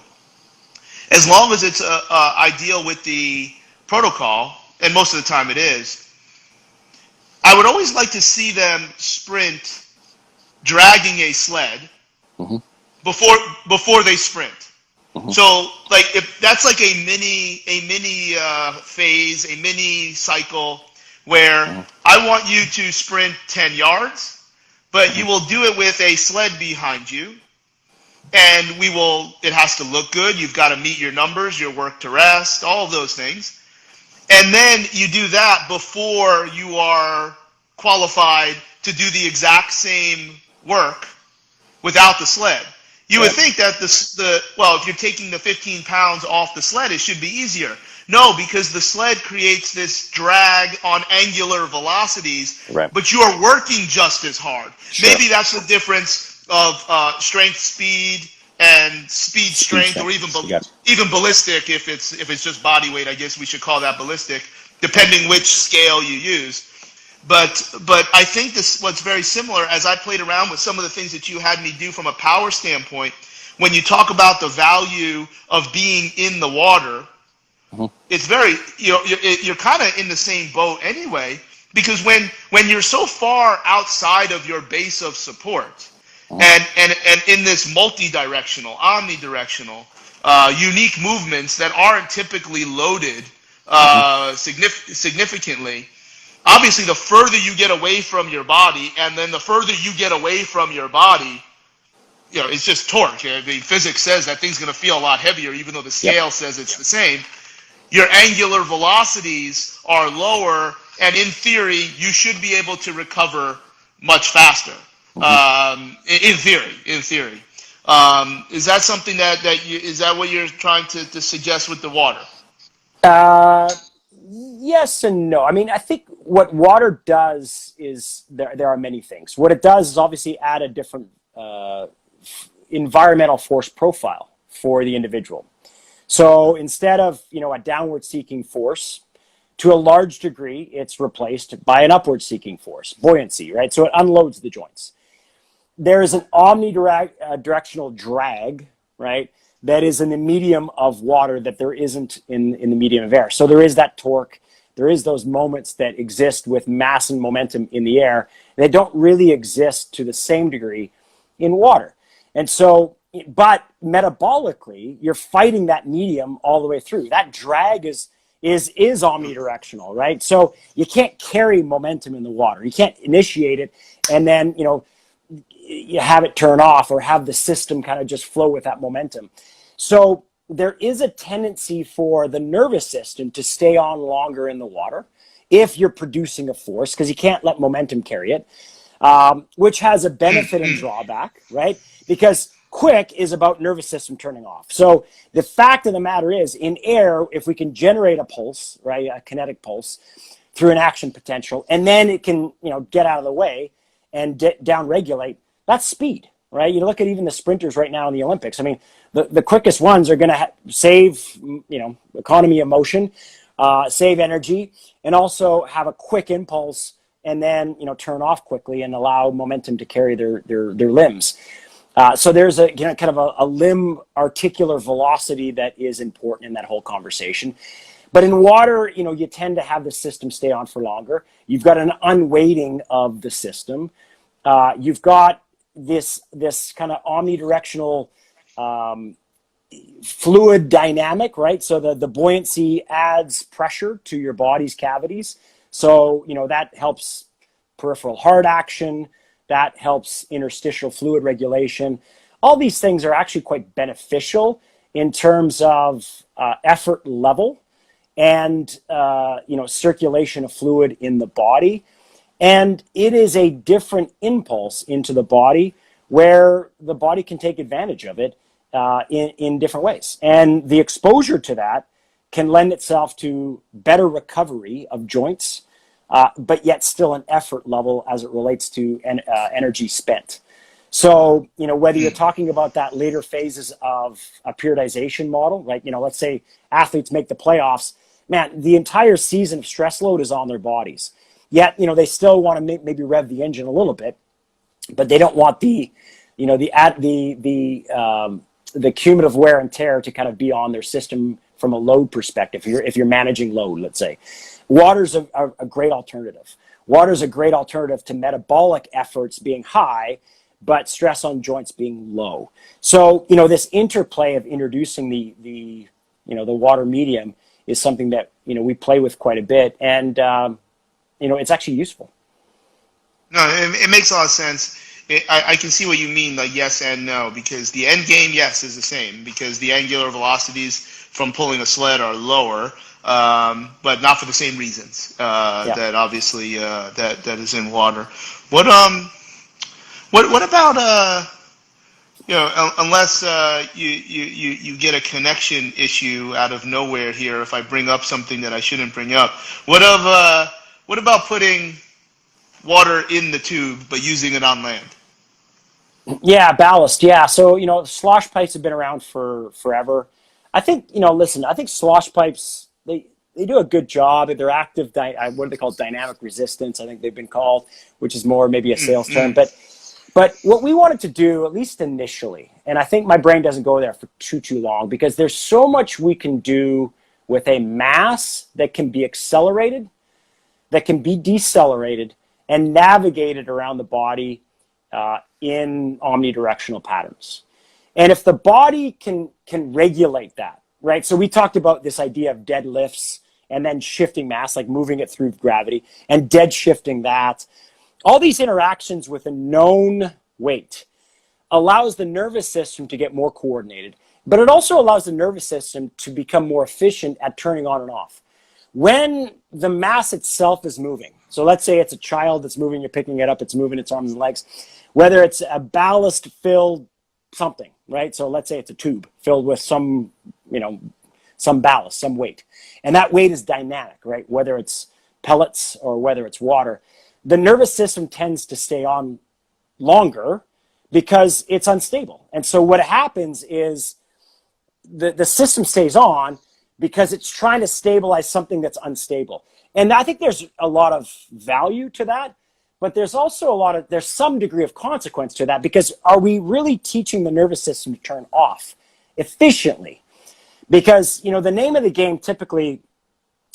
As long as it's ideal with the protocol, and most of the time it is, I would always like to see them sprint dragging a sled before they sprint. So, like, if that's like a mini phase, a mini cycle where I want you to sprint 10 yards, but you will do it with a sled behind you, and it has to look good. You've got to meet your numbers, your work to rest, all of those things. And then you do that before you are qualified to do the exact same work without the sled. You would think that if you're taking the 15 pounds off the sled, it should be easier. No, because the sled creates this drag on angular velocities, but you are working just as hard. Sure. Maybe that's the difference of strength, speed, and speed strength, or even ballistic. If it's just body weight, I guess we should call that ballistic, depending which scale you use. But I think what's very similar, as I played around with some of the things that you had me do from a power standpoint, when you talk about the value of being in the water, it's very, you're kind of in the same boat anyway, because when you're so far outside of your base of support, and in this multi-directional, omnidirectional, unique movements that aren't typically loaded significantly, obviously the further you get away from your body, and then the further you get away from your body, it's just torque. I mean, physics says that thing's going to feel a lot heavier, even though the scale says it's the same. Your angular velocities are lower, and in theory, you should be able to recover much faster. In theory. Is that something is that what you're trying to suggest with the water? Yes and no. I mean, I think what water does is there are many things. What it does is obviously add a different environmental force profile for the individual. So instead of, a downward seeking force, to a large degree, it's replaced by an upward seeking force, buoyancy, right? So it unloads the joints. There is an omnidirectional drag, right? That is in the medium of water that there isn't in the medium of air. So there is that torque. There is those moments that exist with mass and momentum in the air. They don't really exist to the same degree in water. And so, but metabolically, you're fighting that medium all the way through. That drag is omnidirectional, right? So you can't carry momentum in the water. You can't initiate it and then, you have it turn off or have the system kind of just flow with that momentum. So there is a tendency for the nervous system to stay on longer in the water if you're producing a force, because you can't let momentum carry it, which has a benefit and drawback, right? Because quick is about nervous system turning off. So the fact of the matter is, in air, if we can generate a pulse, right, a kinetic pulse through an action potential, and then it can, get out of the way and down regulate, that's speed, right? You look at even the sprinters right now in the Olympics. I mean, the quickest ones are going to save, economy of motion, save energy, and also have a quick impulse, and then turn off quickly and allow momentum to carry their limbs. So there's a kind of a limb articular velocity that is important in that whole conversation. But in water, you tend to have the system stay on for longer. You've got an unweighting of the system. You've got this kind of omnidirectional fluid dynamic, right? So the buoyancy adds pressure to your body's cavities. So, that helps peripheral heart action. That helps interstitial fluid regulation. All these things are actually quite beneficial in terms of effort level and circulation of fluid in the body. And it is a different impulse into the body where the body can take advantage of it in different ways. And the exposure to that can lend itself to better recovery of joints, but yet still an effort level as it relates to energy spent. So, whether you're talking about that later phases of a periodization model, right? Let's say athletes make the playoffs, man, the entire season of stress load is on their bodies. Yet, they still want to maybe rev the engine a little bit, but they don't want the cumulative wear and tear to kind of be on their system from a load perspective. If you're managing load, let's say, water's a great alternative. Water's a great alternative to metabolic efforts being high, but stress on joints being low. So, this interplay of introducing the water medium is something that, we play with quite a bit. And, it's actually useful. No, it makes a lot of sense. I can see what you mean, like yes and no, because the end game, yes, is the same, because the angular velocities from pulling a sled are lower, but not for the same reasons that obviously that is in water. What about unless you get a connection issue out of nowhere here, if I bring up something that I shouldn't bring up, what about putting water in the tube but using it on land? Yeah, ballast. Yeah. So, slosh pipes have been around for forever. I think, I think slosh pipes, they do a good job. They're active, what are they called? Dynamic resistance, I think they've been called, which is more maybe a sales term. But what we wanted to do, at least initially, and I think my brain doesn't go there for too long, because there's so much we can do with a mass that can be accelerated, that can be decelerated, and navigated around the body in omnidirectional patterns. And if the body can regulate that, right? So we talked about this idea of deadlifts and then shifting mass, like moving it through gravity, and dead shifting that. All these interactions with a known weight allows the nervous system to get more coordinated, but it also allows the nervous system to become more efficient at turning on and off. When the mass itself is moving, so let's say it's a child that's moving, you're picking it up, it's moving its arms and legs, whether it's a ballast-filled something, right? So let's say it's a tube filled with some ballast, some weight. And that weight is dynamic, right? Whether it's pellets or whether it's water. The nervous system tends to stay on longer because it's unstable. And so what happens is the system stays on because it's trying to stabilize something that's unstable. And I think there's a lot of value to that, but there's also there's some degree of consequence to that, because are we really teaching the nervous system to turn off efficiently? Because, the name of the game typically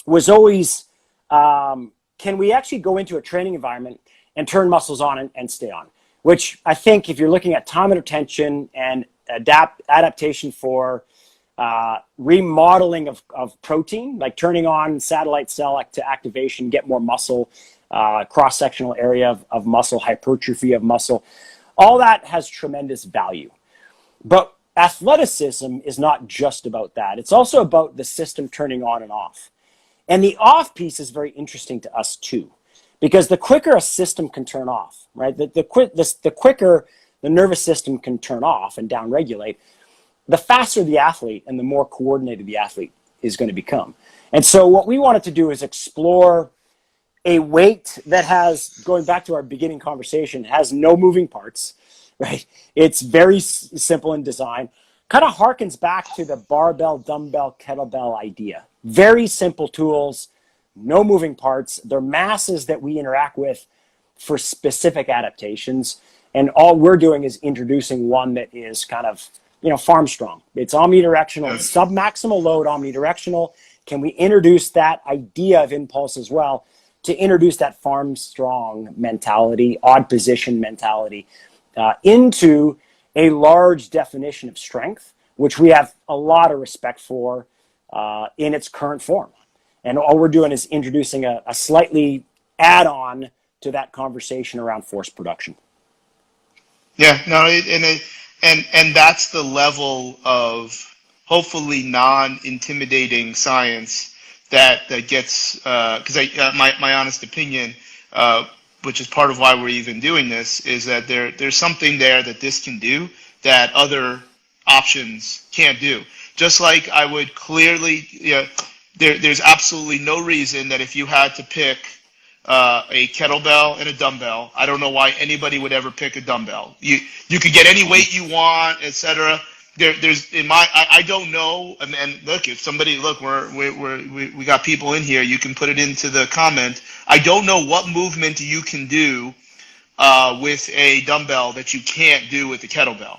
was always, can we actually go into a training environment and turn muscles on and stay on? Which I think, if you're looking at time and attention and adaptation for remodeling of protein, like turning on satellite cell to activation, get more muscle, cross-sectional area of muscle, hypertrophy of muscle. All that has tremendous value. But athleticism is not just about that. It's also about the system turning on and off. And the off piece is very interesting to us too, because the quicker a system can turn off, right? The quicker the nervous system can turn off and downregulate, the faster the athlete and the more coordinated the athlete is going to become. And so what we wanted to do is explore a weight that has, going back to our beginning conversation, has no moving parts, right? It's very simple in design, kind of harkens back to the barbell, dumbbell, kettlebell idea. Very simple tools, no moving parts. They're masses that we interact with for specific adaptations. And all we're doing is introducing one that is kind of, farm strong. It's omnidirectional, sub-maximal load, omnidirectional. Can we introduce that idea of impulse as well to introduce that farm strong mentality, odd position mentality into a large definition of strength, which we have a lot of respect for in its current form. And all we're doing is introducing a slightly add-on to that conversation around force production. Yeah, no, and that's the level of hopefully non-intimidating science that gets, because my honest opinion, which is part of why we're even doing this, is that there's something there that this can do that other options can't do. Just like I would clearly, there's absolutely no reason that if you had to pick a kettlebell and a dumbbell, I don't know why anybody would ever pick a dumbbell. You could get any weight you want, etc. I don't know. And look, if somebody we got people in here, you can put it into the comment. I don't know what movement you can do with a dumbbell that you can't do with a kettlebell.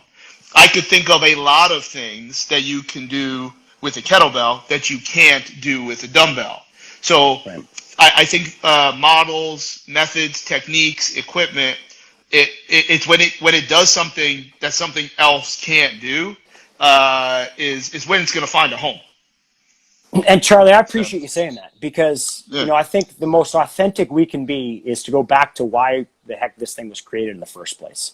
I could think of a lot of things that you can do with a kettlebell that you can't do with a dumbbell. So right. I think models, methods, techniques, equipment, it's when it does something that something else can't do, is when it's going to find a home. And Charlie, I appreciate you saying that, because I think the most authentic we can be is to go back to why the heck this thing was created in the first place.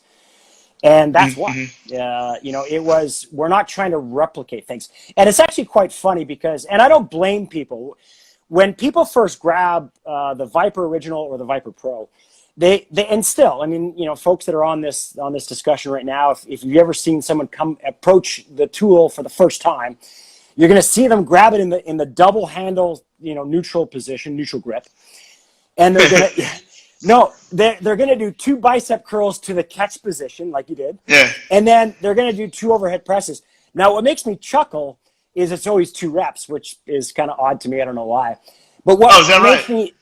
And that's why, we're not trying to replicate things. And it's actually quite funny because, and I don't blame people, when people first grab the Viper Original or the Viper Pro, they and still, folks that are on this discussion right now, if you've ever seen someone approach the tool for the first time, you're going to see them grab it in the double handle, neutral position, neutral grip, and they're going to. No, they're going to do 2 bicep curls to the catch position, like you did. Yeah. And then they're going to do 2 overhead presses. Now, what makes me chuckle is it's always 2 reps, which is kind of odd to me. I don't know why. But what makes me,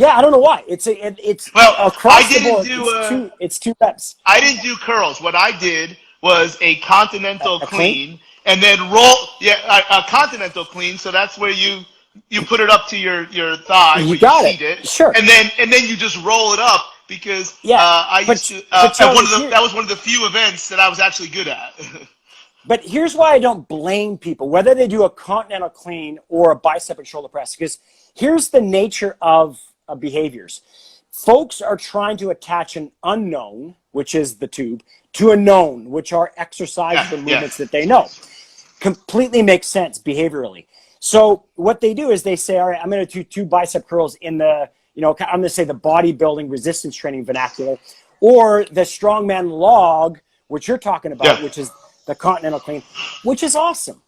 I don't know why. It's across the board. It's 2 reps. I didn't do curls. What I did was a continental clean, and then roll. Yeah, a continental clean. So that's where you put it up to your thigh. You got it. Sure. And then you just roll it up, because I used to. That was one of the few events that I was actually good at. But here's why I don't blame people, whether they do a continental clean or a bicep and shoulder press, because here's the nature of behaviors. Folks are trying to attach an unknown, which is the tube, to a known, which are exercises and movements that they know. Completely makes sense behaviorally. So what they do is they say, all right, I'm going to do 2 bicep curls in the, I'm going to say the bodybuilding resistance training vernacular, or the strongman log, which you're talking about, which is the continental clean, which is awesome.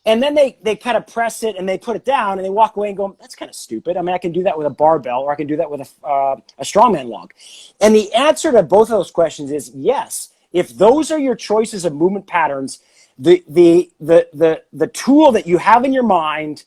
And then they kind of press it and they put it down and they walk away and go, that's kind of stupid. I can do that with a barbell, or I can do that with a strongman log. And the answer to both of those questions is yes. If those are your choices of movement patterns, the tool that you have in your mind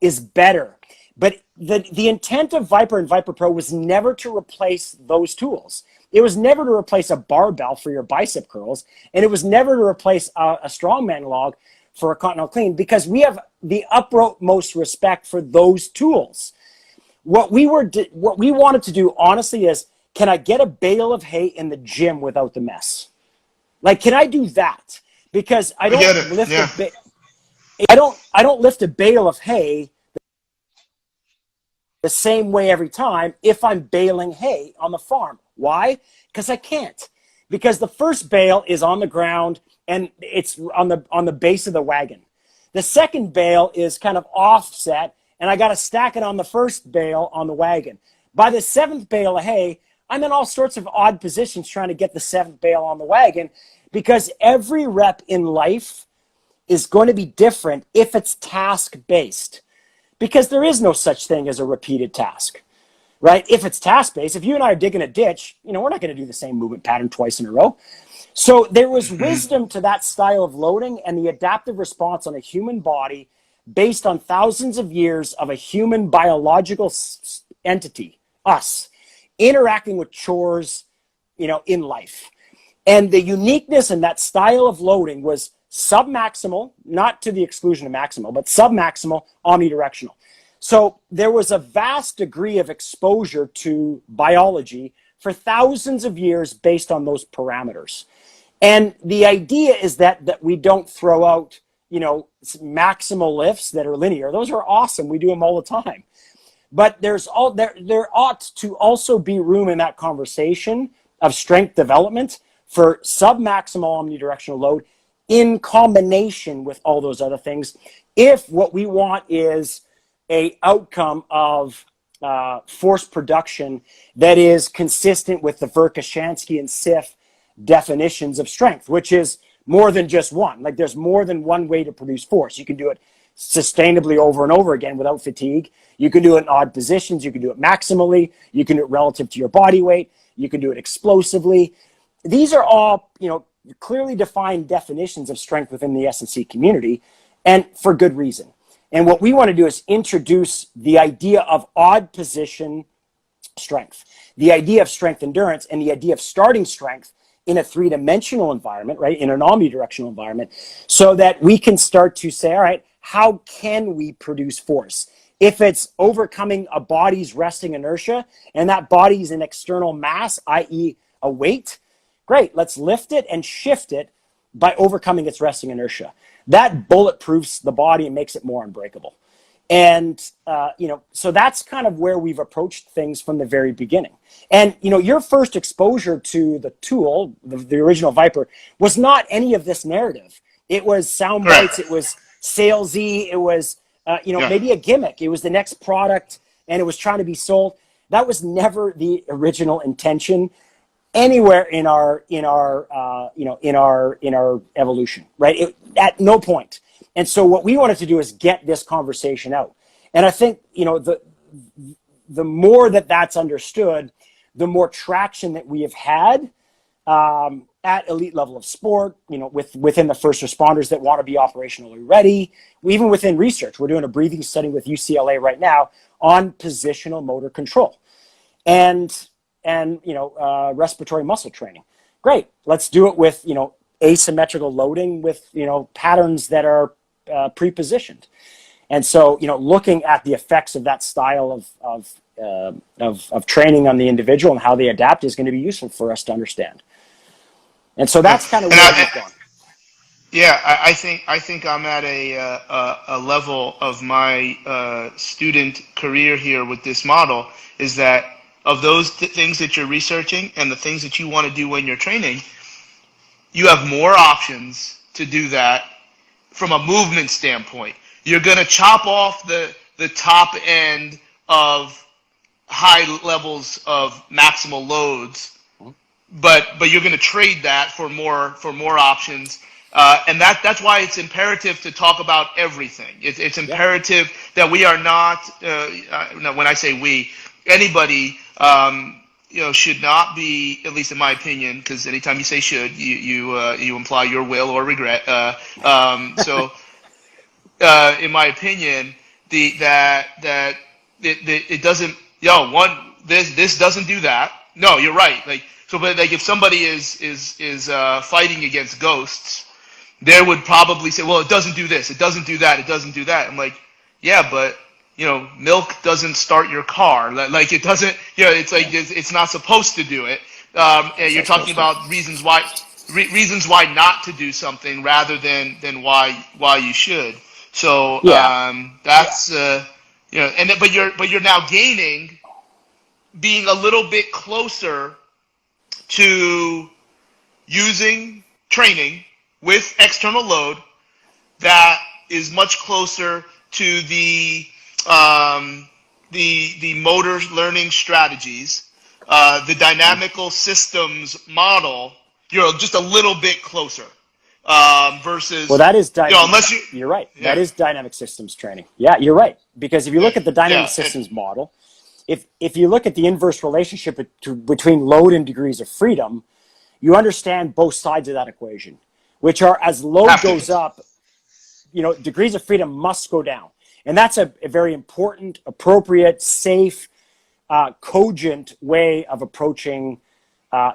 is better. But the intent of Viper and Viper Pro was never to replace those tools. It was never to replace a barbell for your bicep curls, and it was never to replace a strongman log for a continental clean, because we have the utmost respect for those tools. What we wanted to do, honestly, is, can I get a bale of hay in the gym without the mess? Like, can I do that? Because I don't lift a bale of hay the same way every time if I'm baling hay on the farm. Why? Because I can't. because the first bale is on the ground and it's on the base of the wagon. The second bale is kind of offset, and I got to stack it on the first bale on the wagon. By the seventh bale of hay, I'm in all sorts of odd positions trying to get the seventh bale on the wagon, because every rep in life is going to be different if it's task-based, because there is no such thing as a repeated task, right? If it's task-based, if you and I are digging a ditch, we're not going to do the same movement pattern twice in a row. So there was wisdom to that style of loading and the adaptive response on a human body based on thousands of years of a human biological entity, us, interacting with chores, in life. And the uniqueness in that style of loading was submaximal, not to the exclusion of maximal, but submaximal, omnidirectional. So there was a vast degree of exposure to biology for thousands of years based on those parameters. And the idea is that we don't throw out, maximal lifts that are linear. Those are awesome. We do them all the time. But there ought to also be room in that conversation of strength development for submaximal omnidirectional load in combination with all those other things, if what we want is a outcome of force production that is consistent with the Verkhoshansky and Sif definitions of strength, which is more than just one. Like, there's more than one way to produce force. You can do it sustainably over and over again without fatigue. You can do it in odd positions. You can do it maximally. You can do it relative to your body weight. You can do it explosively. These are all, clearly defined definitions of strength within the S&C community, and for good reason. And what we want to do is introduce the idea of odd position strength, the idea of strength endurance, and the idea of starting strength in a three-dimensional environment, right, in an omnidirectional environment, so that we can start to say, all right, how can we produce force? If it's overcoming a body's resting inertia, and that body's an external mass, i.e. a weight, great, let's lift it and shift it by overcoming its resting inertia. That bulletproofs the body and makes it more unbreakable. And, so that's kind of where we've approached things from the very beginning. And, your first exposure to the tool, the original Viper, was not any of this narrative. It was sound bites, it was salesy, it was, maybe a gimmick. It was the next product and it was trying to be sold. That was never the original intention anywhere in our evolution, right? At no point. And so what we wanted to do is get this conversation out. And I think, the more that's understood, the more traction that we have had at elite level of sport, within the first responders that want to be operationally ready, even within research. We're doing a breathing study with UCLA right now on positional motor control and respiratory muscle training. Great. Let's do it with, asymmetrical loading with, patterns that are pre-positioned. And so, looking at the effects of that style of training on the individual and how they adapt is going to be useful for us to understand. And so that's kind of where we've gone. Yeah, I think I'm at a level of my student career here with this model, is that of those things that you're researching and the things that you want to do when you're training, you have more options to do that from a movement standpoint. You're going to chop off the top end of high levels of maximal loads, but you're going to trade that for more options. And that's why it's imperative to talk about everything. It's imperative that we are not, when I say we, anybody, should not be, at least in my opinion, because anytime you say should, you imply your will or regret. So in my opinion, that it doesn't, this doesn't do that. No, you're right. But if somebody is fighting against ghosts, they would probably say, well, it doesn't do this, it doesn't do that, it doesn't do that. I'm like, yeah, but milk doesn't start your car. Like it doesn't, it's like it's not supposed to do it. And you're talking about reasons why not to do something rather than why you should. So that's but you're now gaining, being a little bit closer to using training with external load that is much closer to the motor learning strategies, the dynamical systems model. You're just a little bit closer versus. Well, that is unless you. You're right. Yeah. That is dynamic systems training. Yeah, you're right. Because if you look at the dynamic systems model, if you look at the inverse relationship between load and degrees of freedom, you understand both sides of that equation, which are as load goes up, degrees of freedom must go down. And that's a very important, appropriate, safe, cogent way of approaching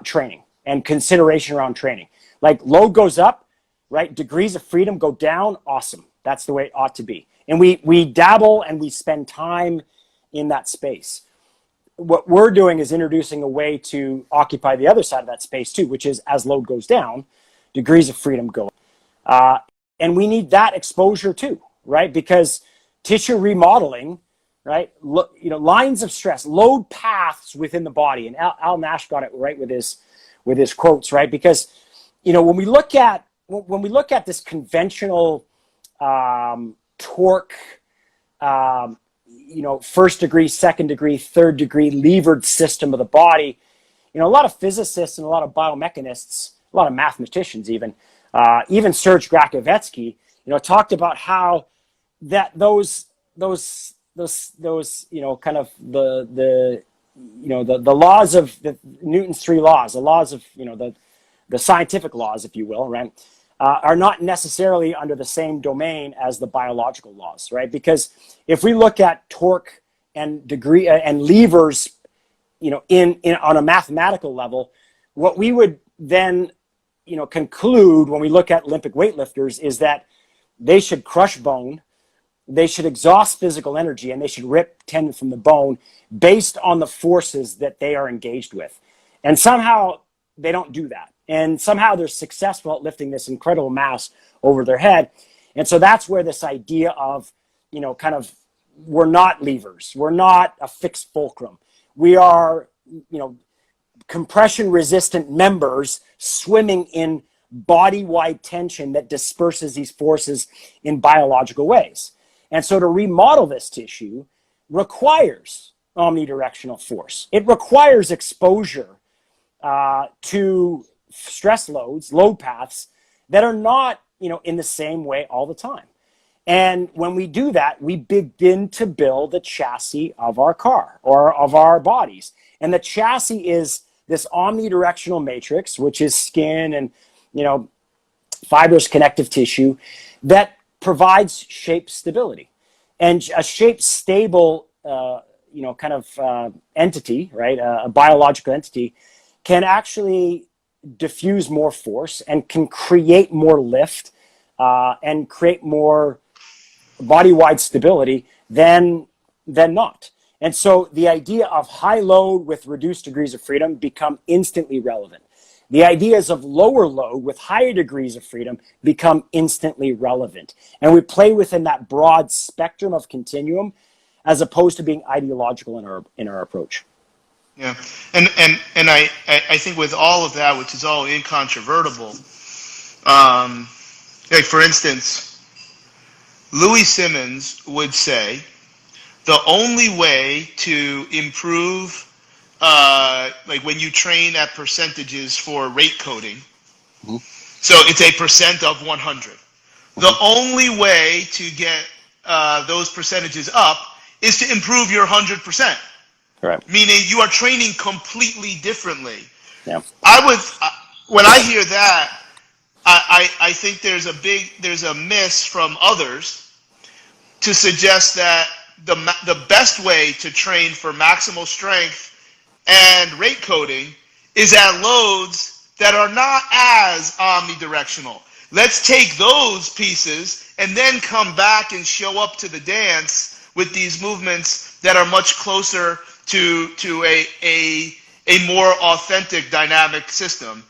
training and consideration around training. Like load goes up, right? Degrees of freedom go down. Awesome. That's the way it ought to be. And we dabble and we spend time in that space. What we're doing is introducing a way to occupy the other side of that space too, which is as load goes down, degrees of freedom go up. And we need that exposure too, right? Because tissue remodeling, right? Lines of stress, load paths within the body. And Al Nash got it right with his quotes, right? Because, when we look at this conventional torque, first degree, second degree, third degree levered system of the body, a lot of physicists and a lot of biomechanists, a lot of mathematicians even Serge Grakovetsky, talked about how that those kind of the laws of Newton's three laws, the laws of the scientific laws, if you will, right, are not necessarily under the same domain as the biological laws, right? Because if we look at torque and degree and levers, in on a mathematical level, what we would then conclude when we look at Olympic weightlifters is that they should crush bone, they should exhaust physical energy, and they should rip tendon from the bone based on the forces that they are engaged with. And somehow they don't do that. And somehow they're successful at lifting this incredible mass over their head. And so that's where this idea of, we're not levers. We're not a fixed fulcrum. We are, compression resistant members swimming in body-wide tension that disperses these forces in biological ways. And so to remodel this tissue requires omnidirectional force. It requires exposure to stress loads, load paths that are not, in the same way all the time. And when we do that, we begin to build the chassis of our car or of our bodies. And the chassis is this omnidirectional matrix, which is skin and, fibrous connective tissue that provides shape stability. And a shape stable, entity, right? A biological entity can actually diffuse more force and can create more lift and create more body-wide stability than not. And so the idea of high load with reduced degrees of freedom become instantly relevant. The ideas of lower load with higher degrees of freedom become instantly relevant. And we play within that broad spectrum of continuum as opposed to being ideological in our approach. Yeah, and I think with all of that, which is all incontrovertible, like for instance, Louis Simmons would say the only way to improve, like when you train at percentages for rate coding, so it's a percent of 100. The only way to get those percentages up is to improve your 100%. Right. Meaning you are training completely differently. Yeah. When I hear that, I think there's a miss from others to suggest that the best way to train for maximal strength and rate coding is at loads that are not as omnidirectional. Let's take those pieces and then come back and show up to the dance with these movements that are much closer to a more authentic dynamic system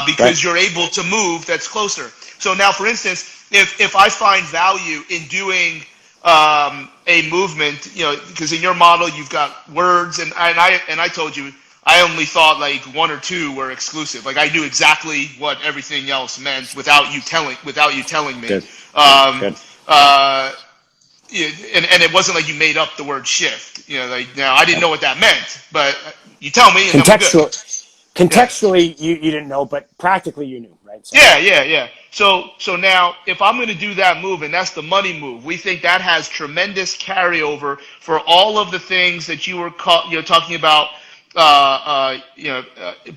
because you're able to move that's closer. So now, for instance, if I find value in doing a movement, because in your model you've got words, and I told you I only thought like one or two were exclusive. Like I knew exactly what everything else meant without you telling me. Good. Um, Good. uh, and it wasn't like you made up the word shift. Like now I didn't know what that meant, but you tell me and then we're good. Yeah. Contextually, you didn't know, but practically you knew, right? So. Yeah. So now, if I'm going to do that move, and that's the money move, we think that has tremendous carryover for all of the things that you were talking about,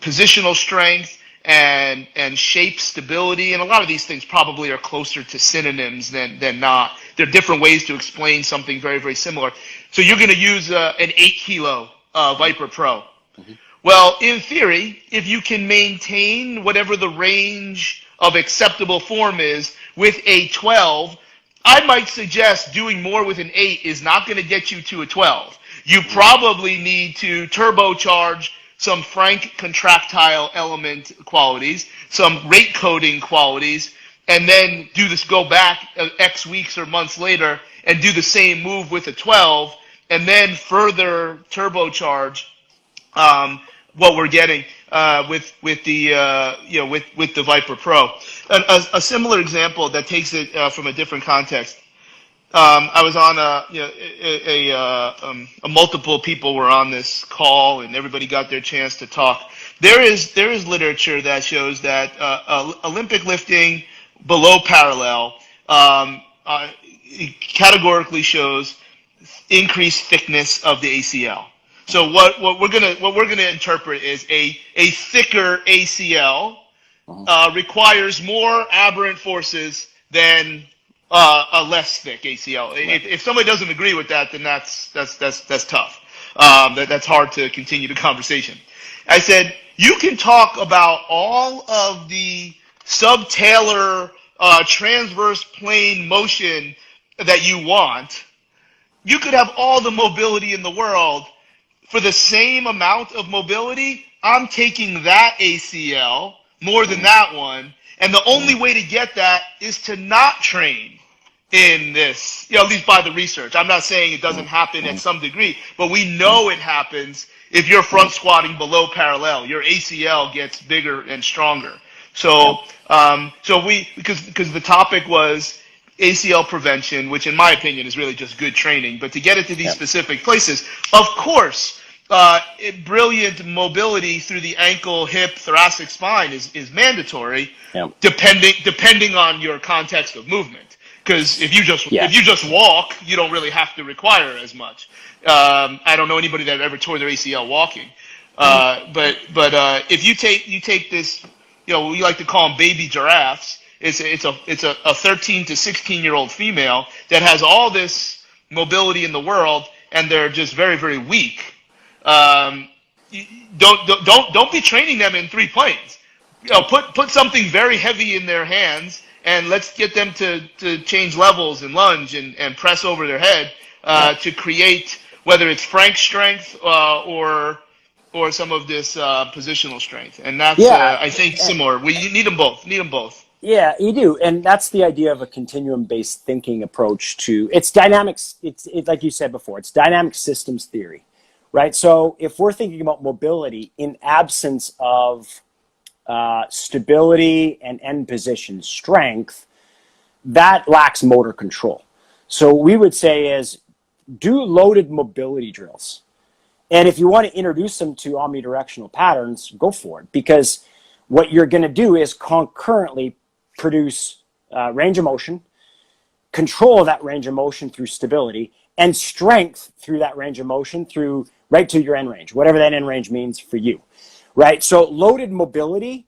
positional strength and shape stability, and a lot of these things probably are closer to synonyms than not. There are different ways to explain something very, very similar. So you're going to use an 8-kilo Viper Pro. Mm-hmm. Well, in theory, if you can maintain whatever the range of acceptable form is with a 12, I might suggest doing more with an 8 is not going to get you to a 12. You probably need to turbocharge some frank contractile element qualities, some rate coding qualities, and then go back X weeks or months later and do the same move with a 12, and then further turbocharge what we're getting with the Viper Pro. A similar example that takes it from a different context. I was on a multiple people were on this call, and everybody got their chance to talk. There is literature that shows that Olympic lifting below parallel categorically shows increased thickness of the ACL. So what we're gonna interpret is a thicker ACL requires more aberrant forces than a less thick ACL. Right. If somebody doesn't agree with that, then that's tough. That's hard to continue the conversation. I said you can talk about all of the subtalar transverse plane motion that you want. You could have all the mobility in the world. For the same amount of mobility, I'm taking that ACL more than that one. And the only way to get that is to not train in this, at least by the research. I'm not saying it doesn't happen at some degree, but we know it happens if you're front squatting below parallel. Your ACL gets bigger and stronger. So because the topic was ACL prevention, which in my opinion is really just good training, but to get it to these specific places, of course, brilliant mobility through the ankle, hip, thoracic spine is mandatory, depending on your context of movement. Because if you just walk, you don't really have to require as much. I don't know anybody that ever tore their ACL walking. But if you take this, we like to call them baby giraffes. It's a 13 to 16-year-old female that has all this mobility in the world, and they're just very, very weak. Don't be training them in 3 planes. Put something very heavy in their hands, and let's get them to change levels and lunge and press over their head to create, whether it's frank strength or some of this positional strength. And that's I think similar. You need them both. Yeah, you do. And that's the idea of a continuum-based thinking approach to it's dynamics. It's like you said before, it's dynamic systems theory, right? So if we're thinking about mobility in absence of stability and end position strength, that lacks motor control. So we would say is do loaded mobility drills. And if you want to introduce them to omnidirectional patterns, go for it. Because what you're going to do is concurrently produce range of motion, control of that range of motion through stability, and strength through that range of motion through right to your end range, whatever that end range means for you, right? So loaded mobility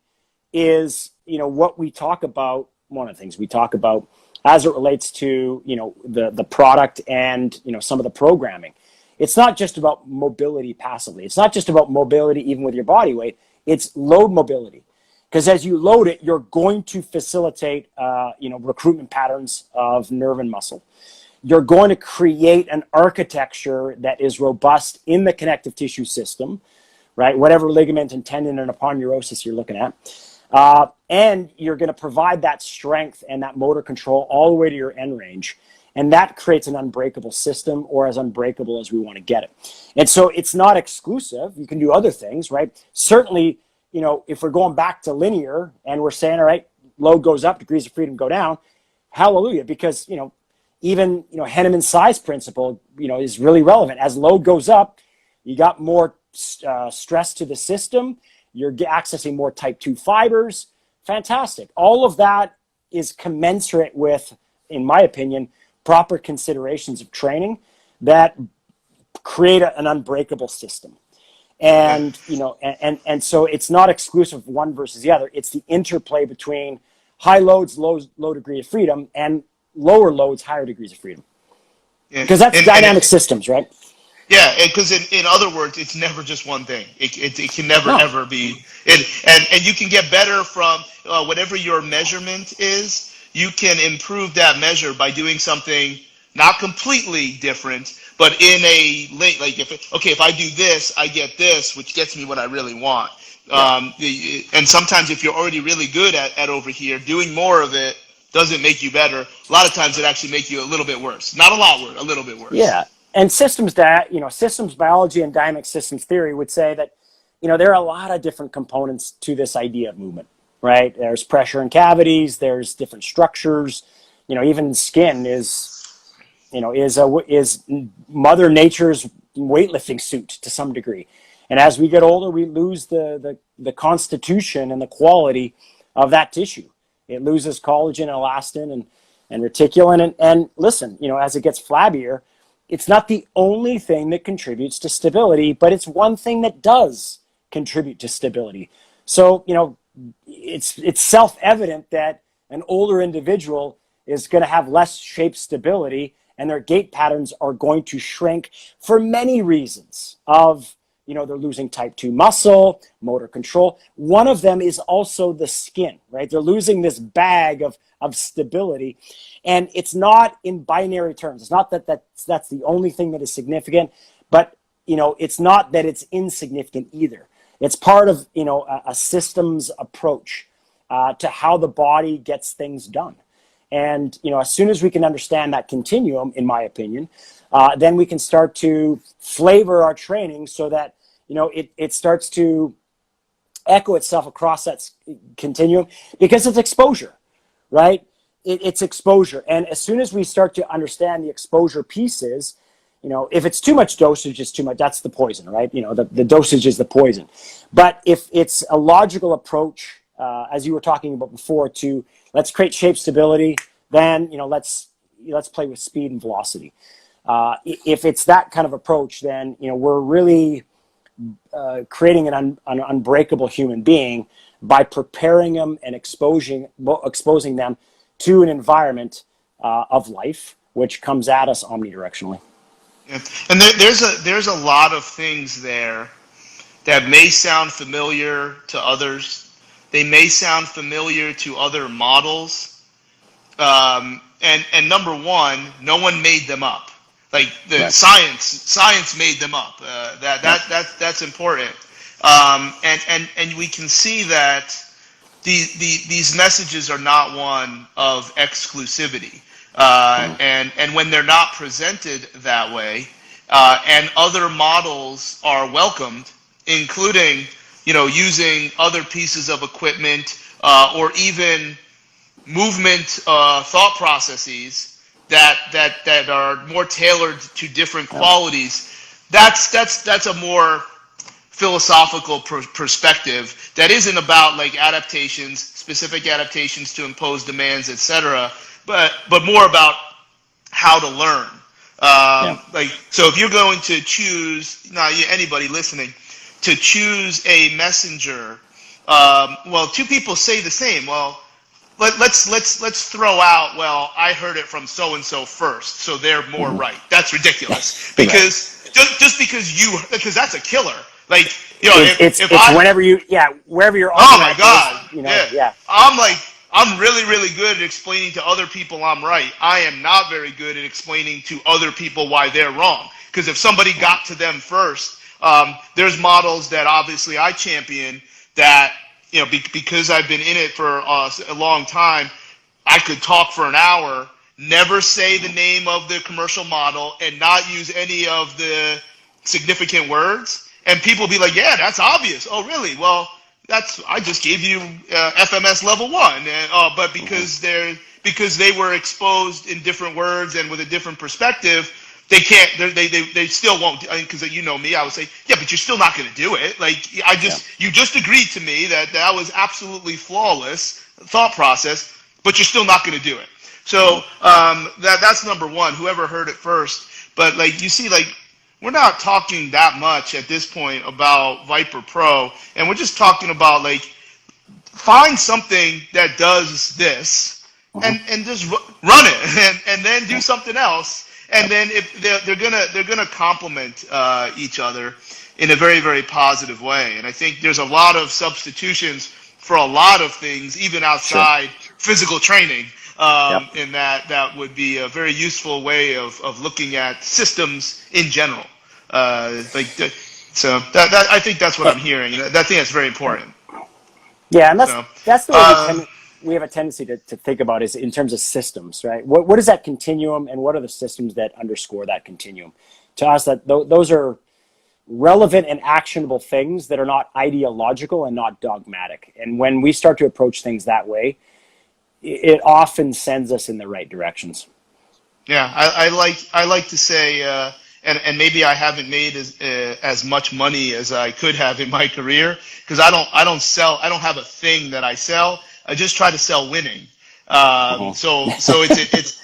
is, what we talk about, one of the things we talk about as it relates to, the product and, some of the programming. It's not just about mobility passively. It's not just about mobility even with your body weight. It's load mobility. Because as you load it, you're going to facilitate, recruitment patterns of nerve and muscle. You're going to create an architecture that is robust in the connective tissue system, right? Whatever ligament and tendon and aponeurosis you're looking at. And you're going to provide that strength and that motor control all the way to your end range. And that creates an unbreakable system, or as unbreakable as we want to get it. And so it's not exclusive. You can do other things, right? Certainly, if we're going back to linear and we're saying, all right, load goes up, degrees of freedom go down, hallelujah, because, even, Henneman's size principle, is really relevant. As load goes up, you got more stress to the system. You're accessing more type 2 fibers. Fantastic. All of that is commensurate with, in my opinion, proper considerations of training that create an unbreakable system. And, and so it's not exclusive of one versus the other. It's the interplay between high loads, low degree of freedom, and lower loads, higher degrees of freedom. Because that's dynamic systems, right? Yeah, because in other words, it's never just one thing. It can never, ever be. And you can get better from whatever your measurement is. You can improve that measure by doing something not completely different, but in a link. Like if I do this, I get this, which gets me what I really want. Yeah. And sometimes if you're already really good at over here, doing more of it doesn't make you better. A lot of times it actually makes you a little bit worse. Not a lot worse, a little bit worse. Yeah. And systems biology and dynamic systems theory would say that, there are a lot of different components to this idea of movement, right? There's pressure in cavities, there's different structures, even skin is Mother Nature's weightlifting suit to some degree. And as we get older, we lose the constitution and the quality of that tissue. It loses collagen and elastin and reticulin. And listen, as it gets flabbier, it's not the only thing that contributes to stability, but it's one thing that does contribute to stability. So, it's self-evident that an older individual is going to have less shape stability, and their gait patterns are going to shrink for many reasons of, they're losing type 2 muscle, motor control. One of them is also the skin, right? They're losing this bag of stability. And it's not in binary terms. It's not that's the only thing that is significant, but, it's not that it's insignificant either. It's part of, a systems approach to how the body gets things done. And, as soon as we can understand that continuum, in my opinion, then we can start to flavor our training so that, it starts to echo itself across that continuum, because it's exposure, right? It's exposure. And as soon as we start to understand the exposure pieces, if it's too much dosage, it's too much. That's the poison, right? The dosage is the poison. But if it's a logical approach, as you were talking about before, to let's create shape stability, then, let's play with speed and velocity. If it's that kind of approach, then, we're really creating an unbreakable human being by preparing them and exposing them to an environment of life, which comes at us omnidirectionally. Yeah. And there's a lot of things there that may sound familiar to others. They may sound familiar to other models. And number one, no one made them up. Like right. Science made them up. That's important. And we can see that these messages are not one of exclusivity. And when they're not presented that way, and other models are welcomed, including, using other pieces of equipment, or even movement thought processes that are more tailored to different qualities. That's a more philosophical perspective that isn't about like specific adaptations to impose demands, etc., but more about how to learn. So if you're going to choose, anybody listening, to choose a messenger, two people say the same. Well, let's throw out, I heard it from so and so first, so they're more right. That's ridiculous. Because because that's a killer. Like, it's wherever you're. Oh my God! I'm really, really good at explaining to other people I'm right. I am not very good at explaining to other people why they're wrong. Because if somebody got to them first, there's models that obviously I champion that, because I've been in it for a long time, I could talk for an hour, never say the name of the commercial model, and not use any of the significant words. And people be like, yeah, that's obvious. Oh, really? Well, I just gave you FMS level 1, but because they were exposed in different words and with a different perspective, they can't. They still won't. Because you know me, I would say, yeah, but you're still not going to do it. Like you just agreed to me that was absolutely flawless thought process, but you're still not going to do it. So that's number one. Whoever heard it first, but like you see, like we're not talking that much at this point about Viper Pro, and we're just talking about like find something that does this and just run it, and then do something else. And then if they're gonna complement each other in a very, very positive way. And I think there's a lot of substitutions for a lot of things, even outside physical training. And that would be a very useful way of looking at systems in general. So I think that's what I'm hearing. I think that's very important. Yeah, and that's the way we have a tendency to think about is in terms of systems, right? What is that continuum, and what are the systems that underscore that continuum? To us, that those are relevant and actionable things that are not ideological and not dogmatic. And when we start to approach things that way, it often sends us in the right directions. Yeah, I like to say, and maybe I haven't made as much money as I could have in my career, because I don't have a thing that I sell. I just try to sell winning. So it's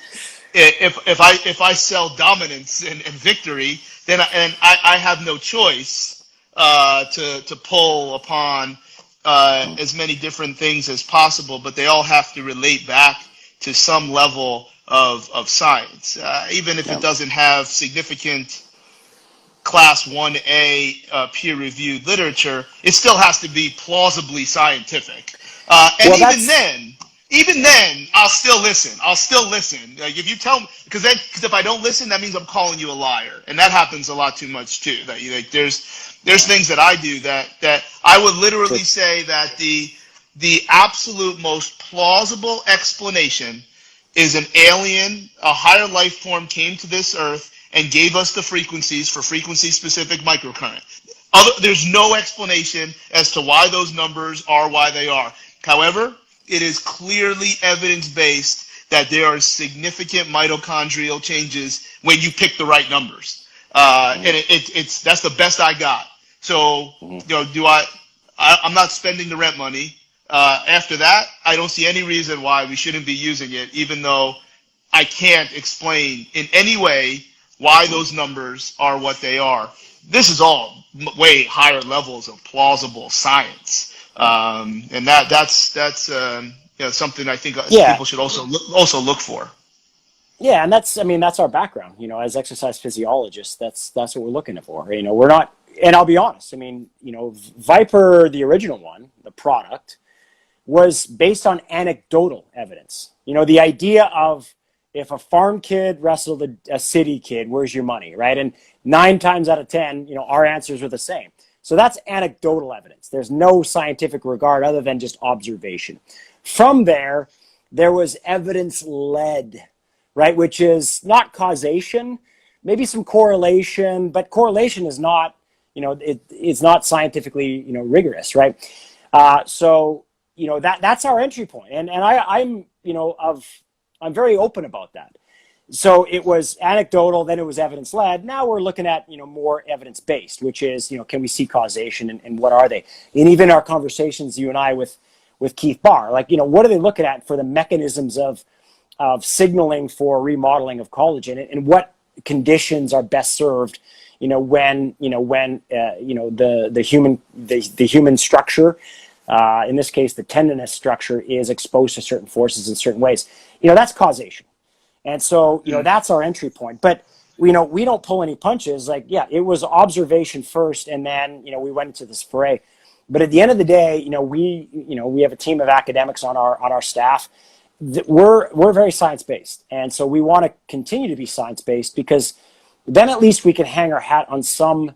if I sell dominance and victory, then I have no choice to pull upon as many different things as possible, but they all have to relate back to some level of science, even if it doesn't have significant class 1A peer-reviewed literature. It still has to be plausibly scientific. Even then, I'll still listen. Like if you tell me, because if I don't listen, that means I'm calling you a liar, and that happens a lot too much too. That there's things that I do that I would literally say that the absolute most plausible explanation is an alien, a higher life form came to this earth and gave us the frequencies for frequency-specific microcurrent. There's no explanation as to why those numbers are why they are. However, it is clearly evidence-based that there are significant mitochondrial changes when you pick the right numbers, and that's the best I got. So, I'm not spending the rent money. After that, I don't see any reason why we shouldn't be using it, even though I can't explain in any way why those numbers are what they are. This is all way higher levels of plausible science. And that's something I think people should also look for. Yeah, and that's our background. As exercise physiologists, that's what we're looking for. We're not, and I'll be honest. Viper, the original one, the product, was based on anecdotal evidence. The idea of if a farm kid wrestled a city kid, where's your money, right? And 9 times out of 10, our answers are the same. So that's anecdotal evidence. There's no scientific regard other than just observation. From there was evidence-led, right? Which is not causation, maybe some correlation, but correlation is not, it's not scientifically, rigorous, right? So that's our entry point, and I'm very open about that. So it was anecdotal, then it was evidence-led. Now we're looking at, more evidence-based, which is, can we see causation and what are they? And even our conversations, you and I, with Keith Barr, like, what are they looking at for the mechanisms of signaling for remodeling of collagen, and what conditions are best served, when the human structure, in this case, the tendinous structure, is exposed to certain forces in certain ways. That's causation. And so, that's our entry point. But, we don't pull any punches. Like, it was observation first, and then, we went into this foray. But at the end of the day, we have a team of academics on our staff. We're very science-based. And so we want to continue to be science-based, because then at least we can hang our hat on some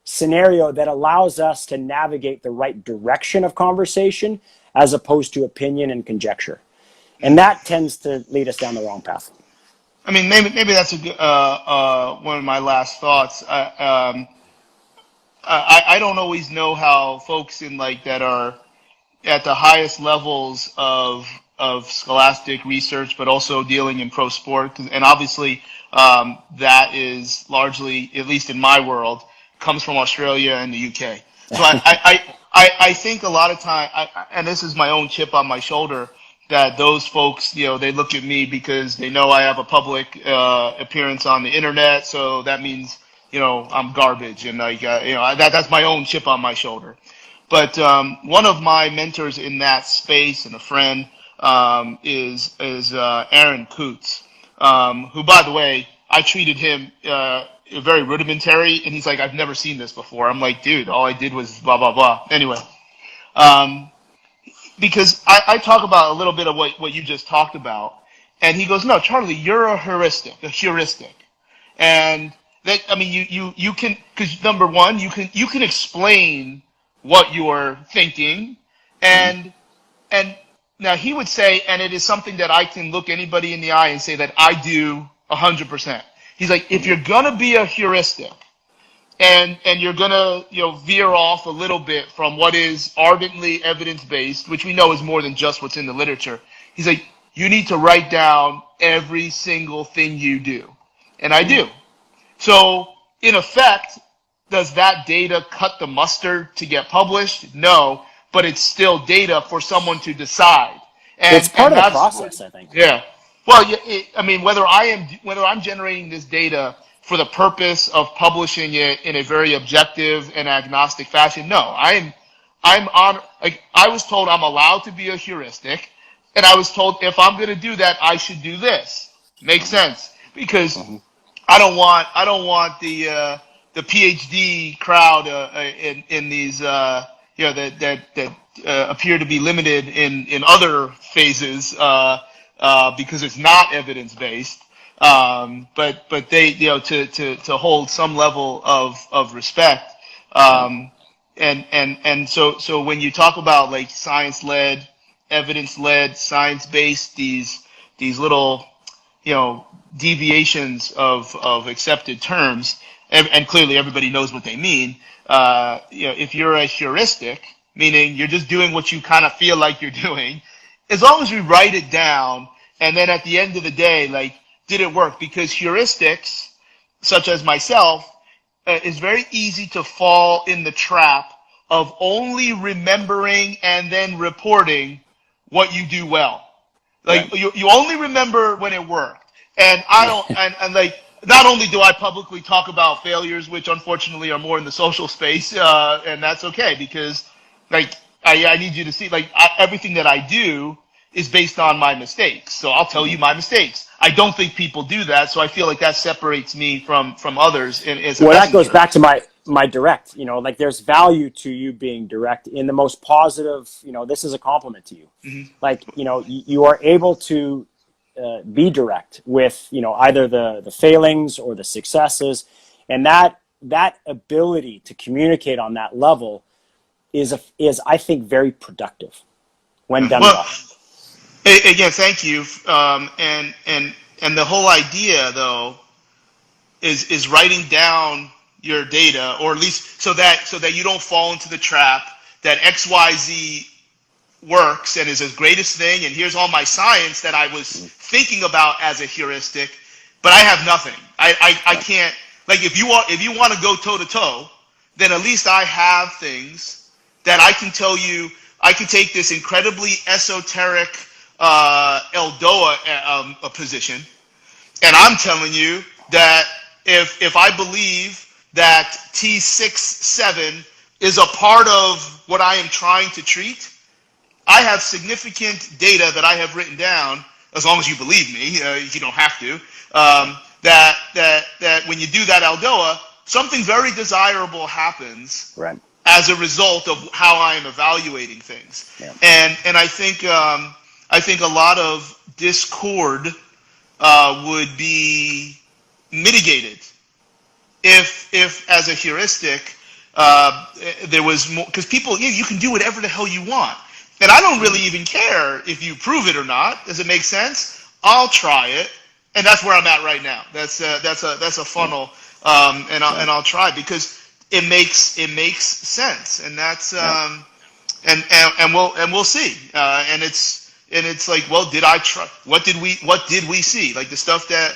scenario that allows us to navigate the right direction of conversation as opposed to opinion and conjecture. And that tends to lead us down the wrong path. I mean, maybe that's a good, one of my last thoughts. I don't always know how folks in like that are at the highest levels of scholastic research, but also dealing in pro sport, and obviously that is largely, at least in my world, comes from Australia and the UK. So I think a lot of time, and this is my own chip on my shoulder, that those folks, they look at me because they know I have a public appearance on the internet, so that means, I'm garbage, and like, that's my own chip on my shoulder. But one of my mentors in that space and a friend is Aaron Kutz, who, by the way, I treated him very rudimentary, and he's like, I've never seen this before. I'm like, dude, all I did was blah, blah, blah. Anyway, because I talk about a little bit of what you just talked about, and he goes, no, Charlie, you're a heuristic. And that, I mean, you can, because number one, you can explain what you're thinking, and now he would say, and it is something that I can look anybody in the eye and say that I do 100%. He's like, if you're gonna be a heuristic, and you're gonna veer off a little bit from what is ardently evidence-based, which we know is more than just what's in the literature, he's like, you need to write down every single thing you do, and I do. So in effect, does that data cut the mustard to get published? No, but it's still data for someone to decide. And it's part of the process, I think. Yeah. Well, I mean, whether I'm generating this data for the purpose of publishing it in a very objective and agnostic fashion, no, I'm on. Like, I was told I'm allowed to be a heuristic, and I was told if I'm going to do that, I should do this. Makes sense, because I don't want the PhD crowd in these that appear to be limited in other phases because it's not evidence based. But they to hold some level of respect. And so when you talk about like science led, evidence led, science based, these little deviations of accepted terms, and clearly everybody knows what they mean. If you're a heuristic, meaning you're just doing what you kind of feel like you're doing, as long as we write it down, and then at the end of the day, like, did it work? Because heuristics, such as myself, is very easy to fall in the trap of only remembering and then reporting what you do well. Like, right. you only remember when it worked. And I don't, and like, not only do I publicly talk about failures, which unfortunately are more in the social space, and that's okay, because like, I need you to see, like, everything that I do is based on my mistakes. So I'll tell you my mistakes. I don't think people do that, so I feel like that separates me from others. Well, that goes back to my direct, like, there's value to you being direct in the most positive, this is a compliment to you. Mm-hmm. Like, you are able to be direct with, either the failings or the successes. And that ability to communicate on that level is I think, very productive when done well. Again, thank you. And the whole idea, though, is writing down your data, or at least so that you don't fall into the trap that XYZ works and is the greatest thing, and here's all my science that I was thinking about as a heuristic, but I have nothing. I can't, like, if you want to go toe to toe, then at least I have things that I can tell you. I can take this incredibly esoteric Eldoa position, and I'm telling you that if I believe that T67 is a part of what I am trying to treat, I have significant data that I have written down, as long as you believe me, you don't have to, that when you do that Eldoa, something very desirable happens, right, as a result of how I am evaluating things. Yeah. And I think a lot of discord would be mitigated if as a heuristic, there was more, because people, you can do whatever the hell you want. And I don't really even care if you prove it or not. Does it make sense? I'll try it. and that's where I'm at right now. That's a funnel, and I'll try because it makes sense, and that's and we'll see. And it's like, well, did I try? What did we see? Like the stuff that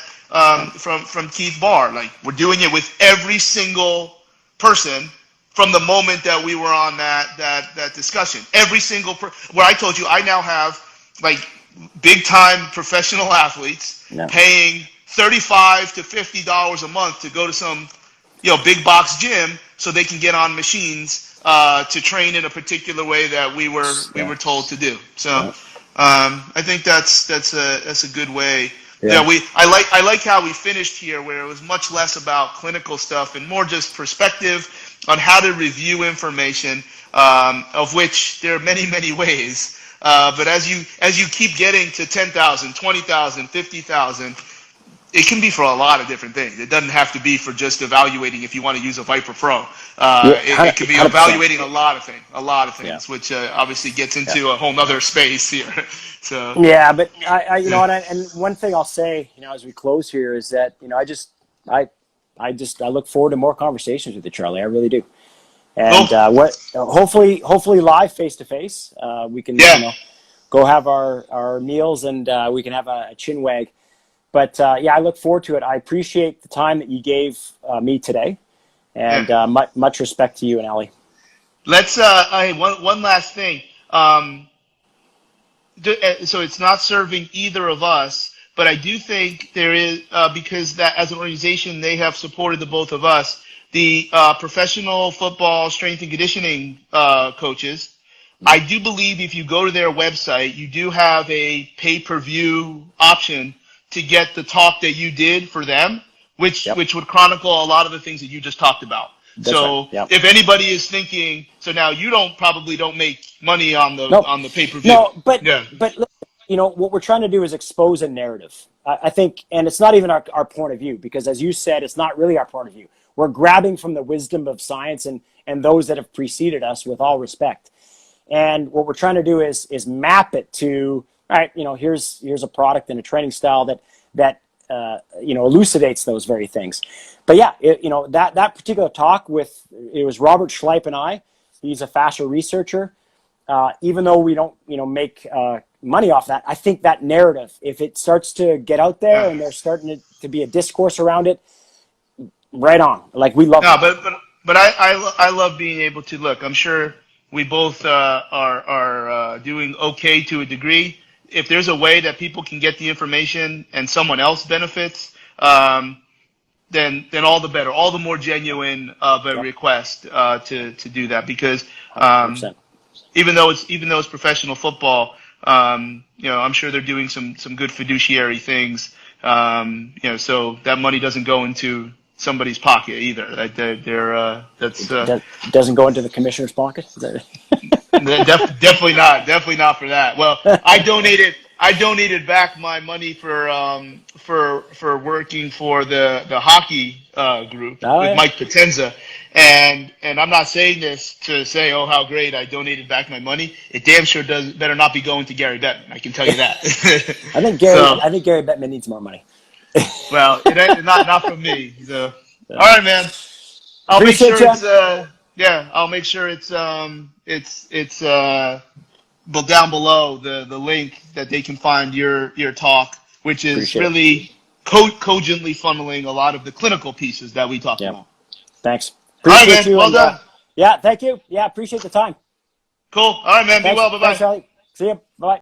from Keith Barr, like we're doing it with every single person from the moment that we were on that discussion. Every single where I told you I now have like big time professional athletes paying $35 to $50 a month to go to some big box gym so they can get on machines to train in a particular way that we were told to do. So I think that's a good way. Yeah, I like how we finished here, where it was much less about clinical stuff and more just perspective on how to review information, of which there are many ways. But as you keep getting to 10,000, 20,000, 50,000, it can be for a lot of different things. It doesn't have to be for just evaluating if you want to use a Viper Pro. It can be evaluating a lot of things, which obviously gets into a whole nother space here. So yeah, but I and one thing I'll say, as we close here is that I look forward to more conversations with you, Charlie. I really do. And hopefully live face to face, we can go have our meals and we can have a chin wag. But I look forward to it. I appreciate the time that you gave me today, and much respect to you and Ellie. Let's one last thing. So it's not serving either of us, but I do think there is because that as an organization they have supported the both of us. The professional football strength and conditioning coaches. I do believe if you go to their website, you do have a pay-per-view option to get the talk that you did for them, which would chronicle a lot of the things that you just talked about. That's so right. If anybody is thinking, so now you probably don't make money on the pay-per-view. No, but what we're trying to do is expose a narrative. I think, and it's not even our point of view, because as you said, it's not really our point of view. We're grabbing from the wisdom of science and those that have preceded us, with all respect. And what we're trying to do is map it to, all right, here's a product and a training style that elucidates those very things. But that particular talk it was Robert Schleip and I. He's a fascia researcher. Even though we don't make money off that, I think that narrative, if it starts to get out there and there's starting to be a discourse around it, right on. Like, we love. No, but I love being able to look. I'm sure we both are doing okay to a degree. If there's a way that people can get the information and someone else benefits, then all the better. All the more genuine of a request to do that, because even though it's professional football, I'm sure they're doing some good fiduciary things. So that money doesn't go into somebody's pocket either. That doesn't go into the commissioner's pocket. Definitely not for that. Well, I donated back my money for working for the hockey group with Mike Potenza, and I'm not saying this to say, oh, how great, I donated back my money. It damn sure better not be going to Gary Bettman. I can tell you that. I think Gary Bettman needs more money. Well, it ain't not from me. So. All right, man. I'll make sure it's down below the link that they can find your talk, which is really cogently funneling a lot of the clinical pieces that we talked about. Thanks. Appreciate all right, man. You well done. Thank you. Yeah, appreciate the time. Cool. All right, man. Be well. Bye-bye. Thanks, Charlie. See you. Bye.